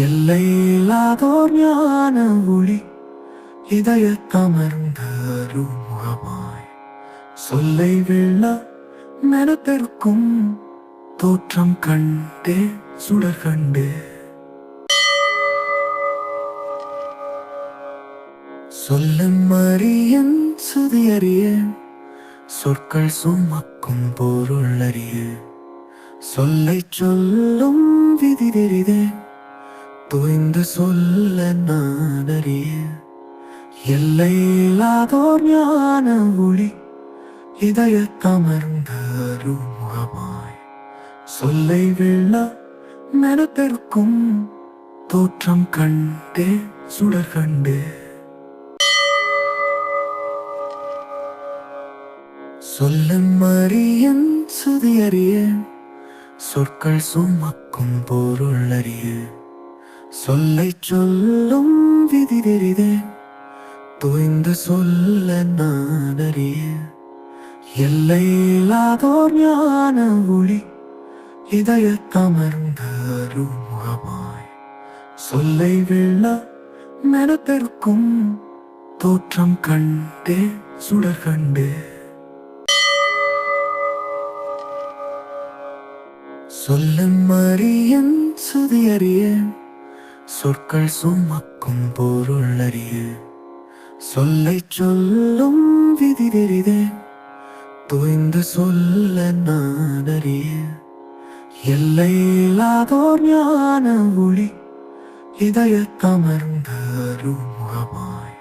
[SPEAKER 1] எல்லையில்லாதோர் ஞான ஒளி இதயத்தமர்ந்த அருமுகமாய் சொல்லை வெள்ள மெனத்திற்கும் தோற்றம் கண்டே சுடர் கண்டே சொல்லும் அறியன் சுதியறிய சொற்கள் சுமக்கும் பொருள் அறிய சொல்லை சொல்லும் விதி தெரிதேன் தோய்ந்து சொல்ல நான் அறிய எல்லையில்லாதோர் ஞான ஒளி இதயத்தமர்ந்த அருமுகமாய் சொல்லை வெள்ள மெனத்திற்கும் தோற்றம் கண்டே சுடர் கண்டே சொல்லும் அறியன் சுதியறிய சொற்கள் சுமக்கும் பொருள் அறிய சொல்லை சொல்லும் விதி தெரிதேன் தோய்ந்து சொல்ல நான் அறிய எல்லையில்லாதோர் ஞான ஒளி இதயத்தமர்ந்த அருமுகமாய் சொல்லை வெள்ள மெனத்திற்கும் தோற்றம் கண்டே சுடர் கண்டே சொல்லும் அறியன் சுதியறிய சொற்கள் சுமக்கும் பொருள் அறிய சொல்லை சொல்லும் விதி தெரிதேன் தோய்ந்து சொல்ல நான் அறிய எல்லையில்லாதோர் ஞான ஒளி இதயத்தமர்ந்த அருமுகமாய்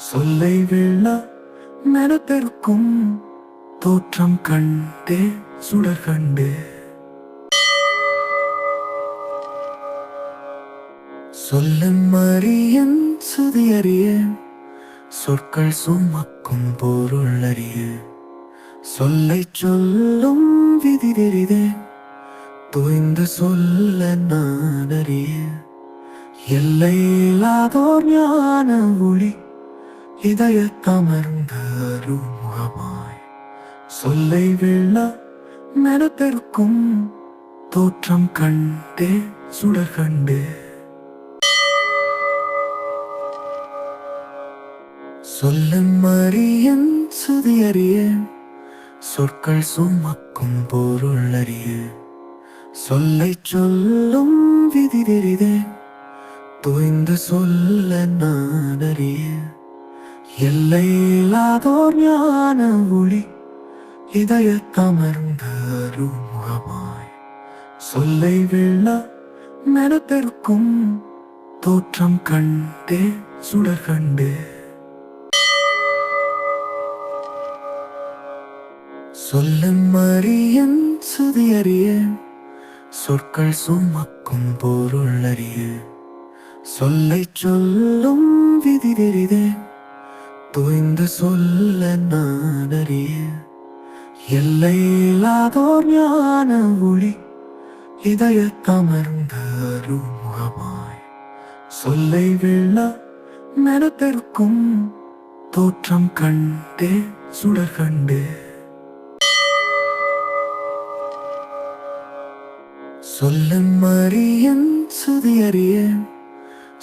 [SPEAKER 1] சொல்லை வெள்ள மெனத்திற்கும் தோற்றம் கண்டே சுடர் கண்டே சொல்லும் அறியன் சுதியறிய சொற்கள் சுமக்கும் பொருள் அறிய சொல்லை சொல்லும் விதி தெரிதேன் தோய்ந்து சொல்ல நான் அறிய எல்லையில்லாதோர் ஞான ஒளி இதயத்தமர்ந்த அருமுகமாய் சொல்லை வெள்ள மெனத்திற்கும் தோற்றம் கண்டே சுடர் கண்டே சொல்லும் அறியன் சுதியறிய சொற்கள் சுமக்கும் பொருள் அறிய சொல்லை சொல்லும் விதி தெரிதேன் தோய்ந்து சொல்ல நான் அறிய எல்லையில்லாதோர் ஞான ஒளி இதயத்தமர்ந்த அருமுகமாய் சொல்லை வெள்ள மெனத்திற்கும் தோற்றம் கண்டே சுடர் கண்டே சொல்லும் அறியன் சுதியறிய சொற்கள் சுமக்கும் பொருள் அறிய சொல்லை சொல்லும் விதி தெரிதேன் தோய்ந்து சொல்ல நான் அறிய எல்லையில்லாதோர் ஞான ஒளி இதயத்தமர்ந்த அருமுகமாய் சொல்லை வெள்ள மெனத்திற்கும் தோற்றம் கண்டே சுடர் கண்டே சொல்லும் அறியன் சுதியறிய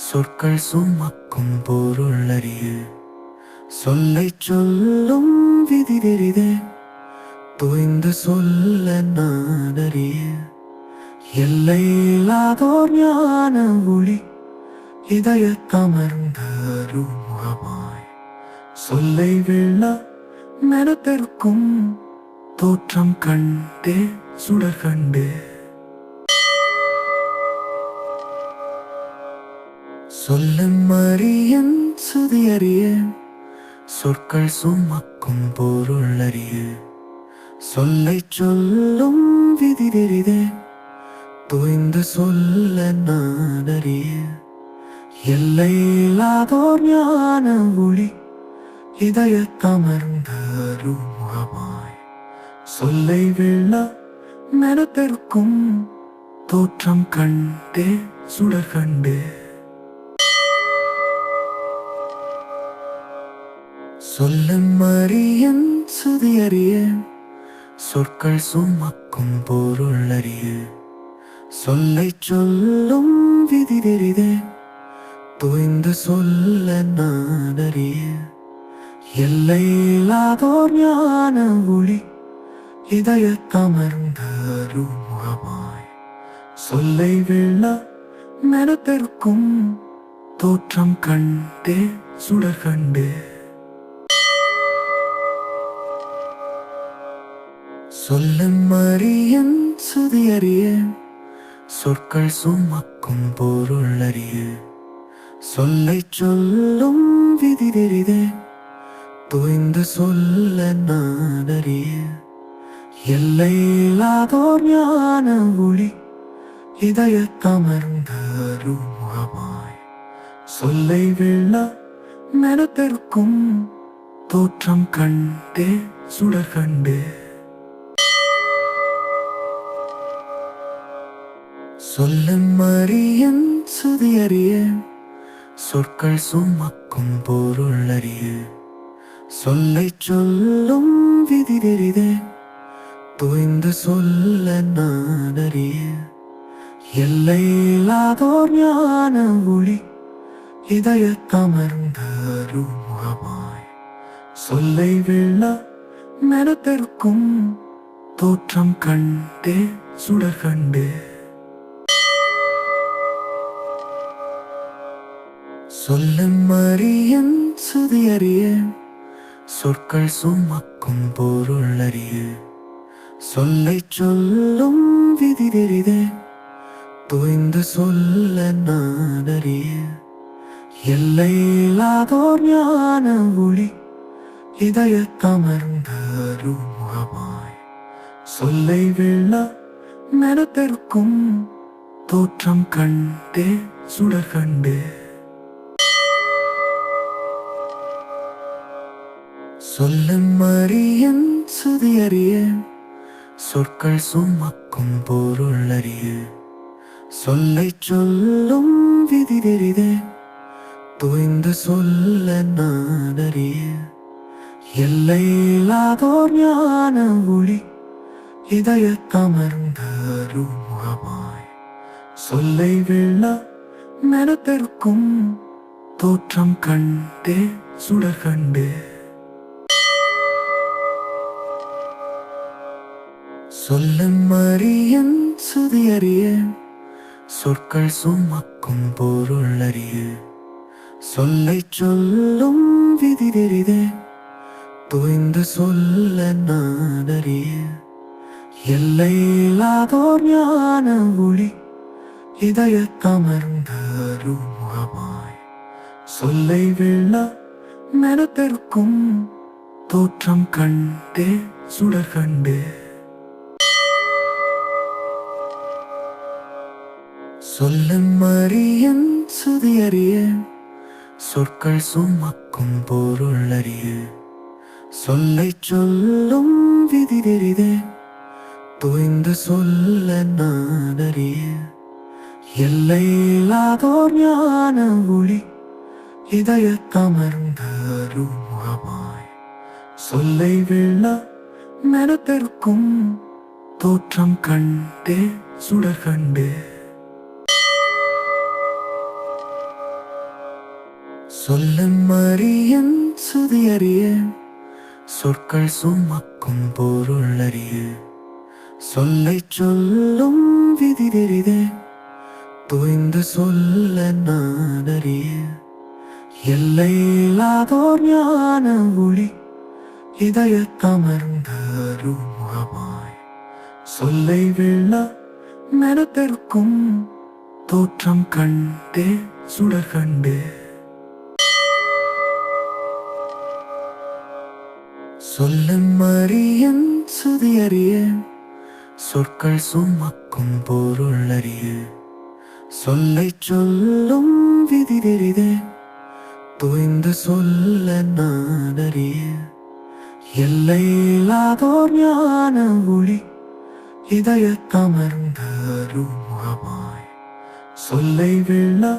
[SPEAKER 1] சொற்கள் சுமக்கும் பொருள் அறிய சொல்லை சொல்லும் விதி தெரிதேன் தோய்ந்து சொல்ல நான் அறிய எல்லையில்லாதோர் ஞான ஒளி இதயத்தமர்ந்த அருமுகமாய் சொல்லை வெள்ள மெனத்திற்கும் தோற்றம் கண்டே சுடர் கண்டே சொல்லும் அறியன் சுதியறிய சொற்கள் சுமக்கும் பொருள் அறிய சொல்லை சொல்லும் விதி தெரிதேன் தோய்ந்து சொல்ல நான் அறிய எல்லையில்லாதோர் ஞான ஒளி இதயத்தமர்ந்த அருமுகமாய் சொல்லை வெள்ள மெனத்தெருக்கும் தோற்றம் கண்டே சுடர் கண்டே சொல்லும் அறியன் சுதி அறியேன் சொற்கள் சுமக்கும் பொருள் அறிய சொல்லை சொல்லும் விதி தெரிதேன் தோய்ந்து சொல்ல நான் அறிய எல்லையில்லாதோர் ஞான ஒளி இதயத்தமர்ந்த அருமுகமாய் சொல்லை வெள்ள மெனத்தெருக்கும் தோற்றம் கண்டே சுடர் கண்டே சொல்லும் அறியன் சுதி அறியேன் சொற்கள் சுமக்கும் பொருள் அறிய சொல்லை சொல்லும் விதி தெரிதேன் தோய்ந்து சொல்ல நான் அறிய எல்லையில்லாதோர் ஞான ஒளி இதயத்தமர்ந்த அருமுகமாய் சொல்லை வெள்ள மெனத்தெருக்கும் தோற்றம் கண்டே சுடர் கண்டே சொல்லும் அறியன் சுதி அறியேன் சொற்கள் சுமக்கும் பொருள் அறிய சொல்லை சொல்லும் விதி தெரிதேன் தோய்ந்து சொல்ல நான் அறிய எல்லையில்லாதோர் ஞான ஒளி இதயத்தமர்ந்த அருமுகமாய் சொல்லை வெள்ள மெனத்தெருக்கும் தோற்றம் கண்டே சுடர் கண்டே சொல்லும் அறியன் சுதி அறியேன் சொற்கள் சுமக்கும் பொருள் அறிய சொல்லை சொல்லும் விதி தெரிதேன் தோய்ந்து சொல்ல நான் அறிய எல்லையில்லாதோர் ஞான ஒளி இதயத்தமர்ந்த அருமுகமாய் சொல்லை வெள்ள மெனத்தெருக்கும் தோற்றம் கண்டே சுடர் கண்டே சொல்லும் அறியன் சுதி அறியேன் சொற்கள் சுமக்கும் பொருள் அறிய சொல்லை சொல்லும் விதி தெரிதேன் தோய்ந்து சொல்ல நான் அறிய எல்லையில்லாதோர் ஞான ஒளி இதயத்தமர்ந்த அருமுகமாய் சொல்லை வெள்ள மெனத்தெருக்கும் தோற்றம் கண்டே சுடர் கண்டே சொல்லும் அறியன் சுதி அறியேன் சொற்கள் சுமக்கும் பொருள் அறிய சொல்லை சொல்லும் விதி தெரிதேன் தோய்ந்து சொல்ல நான் அறிய எல்லையில்லாதோர் ஞான ஒளி இதயத்தமர்ந்த அருமுகமாய் சொல்லை வெள்ள மெனத்தெருக்கும் தோற்றம் கண்டே சுடர் கண்டே சொல்லும் அறியன் சுதி அறியேன் சொற்கள் சுமக்கும் பொருள் அறிய சொல்லை சொல்லும் விதி தெரிதேன் தோய்ந்து சொல்ல நான் அறிய எல்லையில்லாதோர் ஞான ஒளி இதயத்தமர்ந்த அருமுகமாய் சொல்லை வெள்ள மெனத்தெருக்கும் தோற்றம் கண்டே சுடர் கண்டே சொல்லும் அறியன் சுதி அறியேன் சொற்கள் சுமக்கும் பொருள் அறிய சொல்லை சொல்லும் விதி தெரிதேன் தோய்ந்து சொல்ல நான் அறிய எல்லையில்லாதோர் ஞான ஒளி இதயத்தமர்ந்த அருமுகமாய் சொல்லை வெள்ள மெனத்தெருக்கும் தோற்றம் கண்டே சுடர் கண்டே சொல்லும் அறியன் சுதியறிய சொற்கள் சுமக்கும் பொருள் அறிய சொல்லை சொல்லும் விதி தெரிதே தோய்ந்து சொல்ல நான் அறிய எல்லையில்லாதோர் ஞான ஒளி இதயத்தமர்ந்த அருமுகமாய் சொல்லை வெள்ள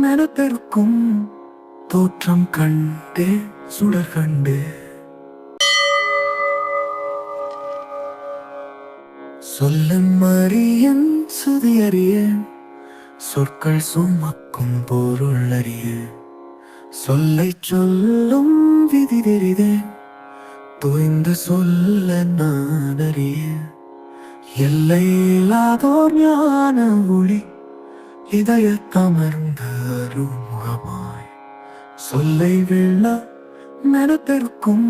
[SPEAKER 1] மெனத்தெருக்கும் தோற்றம் கண்டே சுடர் கண்டே சொல்லும் அறியன் சுதியறிய சொற்கள் சுமக்கும் பொருள் அறிய சொல்லை சொல்லும் விதி தெரிதே தோய்ந்து சொல்ல நான் அறிய எல்லையில்லாதோர் ஞான ஒளி இதயத்தமர்ந்த அருமுகமாய் சொல்லை வெள்ள மெனத்தெருக்கும்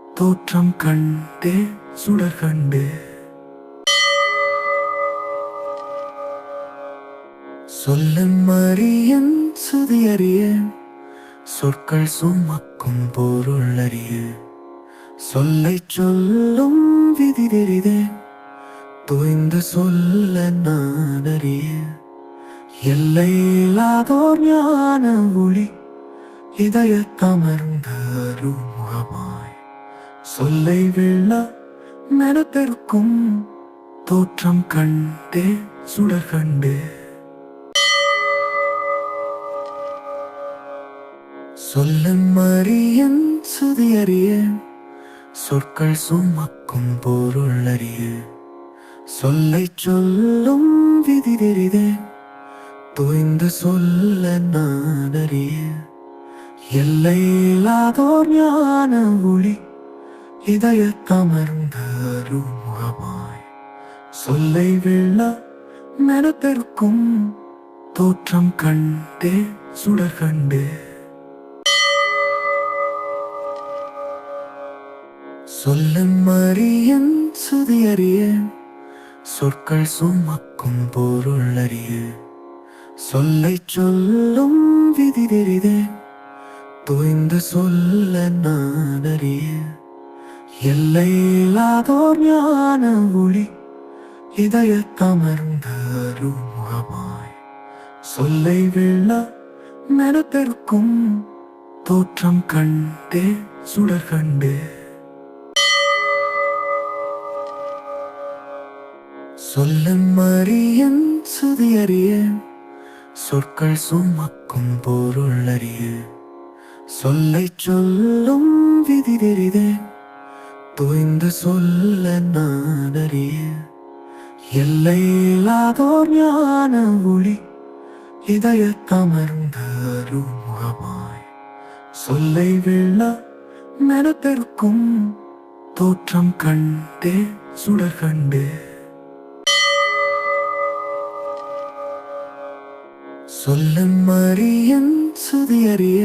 [SPEAKER 1] தோற்றம் கண்டே சுடர் கண்டே சொல்லும் அறியன் சுதியறிய சொற்கள் சுமக்கும் பொருள் அறிய சொல்லை சொல்லும் விதி தெரிதே தோய்ந்து சொல்ல நான் அறிய எல்லையில்லாதோர் ஞான ஒளி இதயத்தமர்ந்த அருமுகமாய் சொல்லை வெள்ள மெனத்தெருக்கும் தோற்றம் கண்டே சுடர் கண்டே சொல்லும் அறியன் சுதியறிய சொற்கள் சுமக்கும் பொருள் அறிய சொல்லை சொல்லும் விதி தெரிதே தோய்ந்து சொல்ல நான் அறிய எல்லையில்லாதோர் ஞான ஒளி இதயத்தமர்ந்த அருமுகமாய் சொல்லை வெள்ள மெனத்தெருக்கும் தோற்றம் கண்டே சுடர் கண்டே சொல்லும் அறியன் சுதியறிய சொற்கள் சுமக்கும் பொருள் அறிய சொல்லை சொல்லும் விதி தெரிதே தோய்ந்து சொல்ல நான் அறிய எல்லையில்லாதோர் ஞான ஒளி இதயத்தமர்ந்த அருமுகமாய் சொல்லை வெள்ள மெனத்தெருக்கும் தோற்றம் கண்டே சுடர் கண்டே சொல்லும் அறியன் சுதியறிய சொற்கள் சுமக்கும் பொருள் அறிய சொல்லை சொல்லும் விதி தெரிதே தோய்ந்து சொல்ல நான் அறிய எல்லையில்லாதோர் ஞான ஒளி இதயத்தமர்ந்த அருமுகமாய் சொல்லை வெள்ள மெனத்தெருக்கும் தோற்றம் கண்டே சுடர் கண்டே சொல்லும் அறியன் சுதியறிய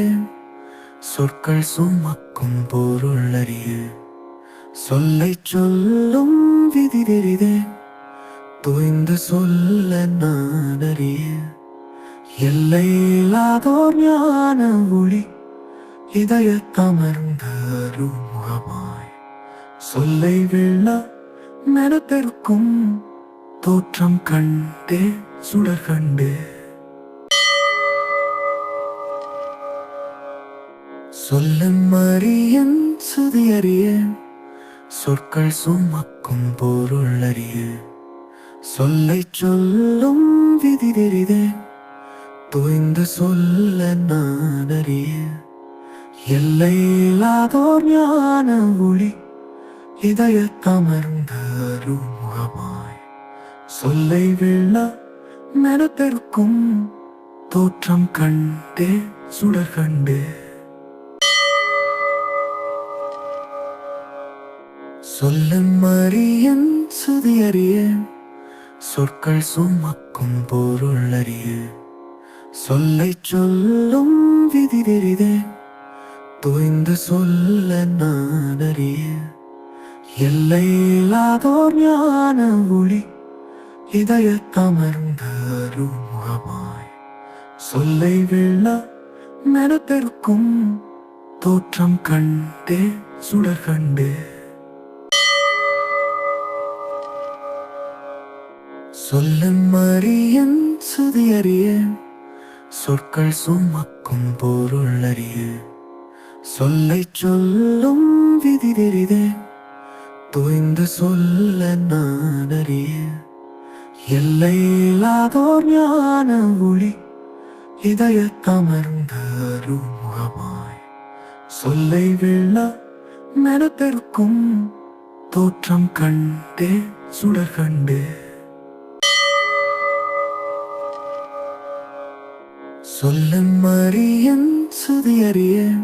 [SPEAKER 1] சொற்கள் சுமக்கும் பொருள் அறிய சொல்லை சொல்லும் விதி தெரிதே தோய்ந்து சொல்ல நான் அறிய எல்லையில்லாதோர் ஞான ஒளி இதயத்தமர்ந்த அருமுகமாய் சொல்லை வெள்ள மெனத்தெருக்கும் தோற்றம் கண்டே சுடர் கண்டே சொல்லும் அறியன் சுதியறிய சொற்கள் சுமக்கும் பொருள் அறிய சொல்லை சொல்லும் விதி தெரிதே தோய்ந்து சொல்ல நான் அறிய எல்லையில்லாதோர் ஞான ஒளி இதயத்தமர்ந்த அருமுகமாய் சொல்லை வெள்ள மெனத்தெருக்கும் தோற்றம் கண்டே சுடர் கண்டே சொல்லும் அறியன் சுதியறிய சொற்கள் சுமக்கும் பொருள் அறிய சொல்லை சொல்லும் விதி தெரிதே தோய்ந்து சொல்ல நான் அறிய எல்லையில்லாதோர் ஞான ஒளி இதயத்தமர்ந்த அருமுகமாய் சொல்லை வெள்ள மெனத்தெருக்கும் தோற்றம் கண்டே சுடர் கண்டே. சொல்லும் அறியேன் சுதி அறியேன் சொற்கள் சுமக்கும் பொருள் அறியேன். சொல்லை சொல்லும் விதி தெரிதேன் தோய்ந்து சொல்ல நான் அறியேன். எல்லையில்லாதோர் ஞான ஒளி இதயத்தமர்ந்த அருமுகமாய் சொல்லை வெள்ள மெனப்பெருக்கும் தோற்றம் கண்டே சுடர் கண்டே. சொல்லும் அறியேன் சுதி அறியேன்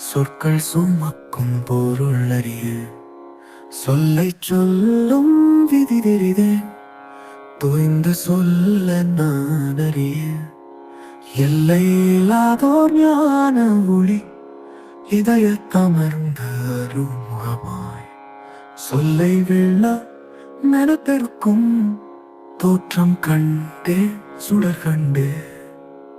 [SPEAKER 1] சொற்கள் சுமக்கும் பொருள் அறியேன். சொல்லை சொல்லும் விதி தெரிதேன் தோய்ந்து சொல்ல நான் அறியேன். எல்லையில்லாதோர் ஞான ஒளி இதயத்தமர்ந்த அருமுகமாய் சொல்லை வெள்ள மெனப்பெருக்கும் தோற்றம் கண்டே சுடர் கண்டே.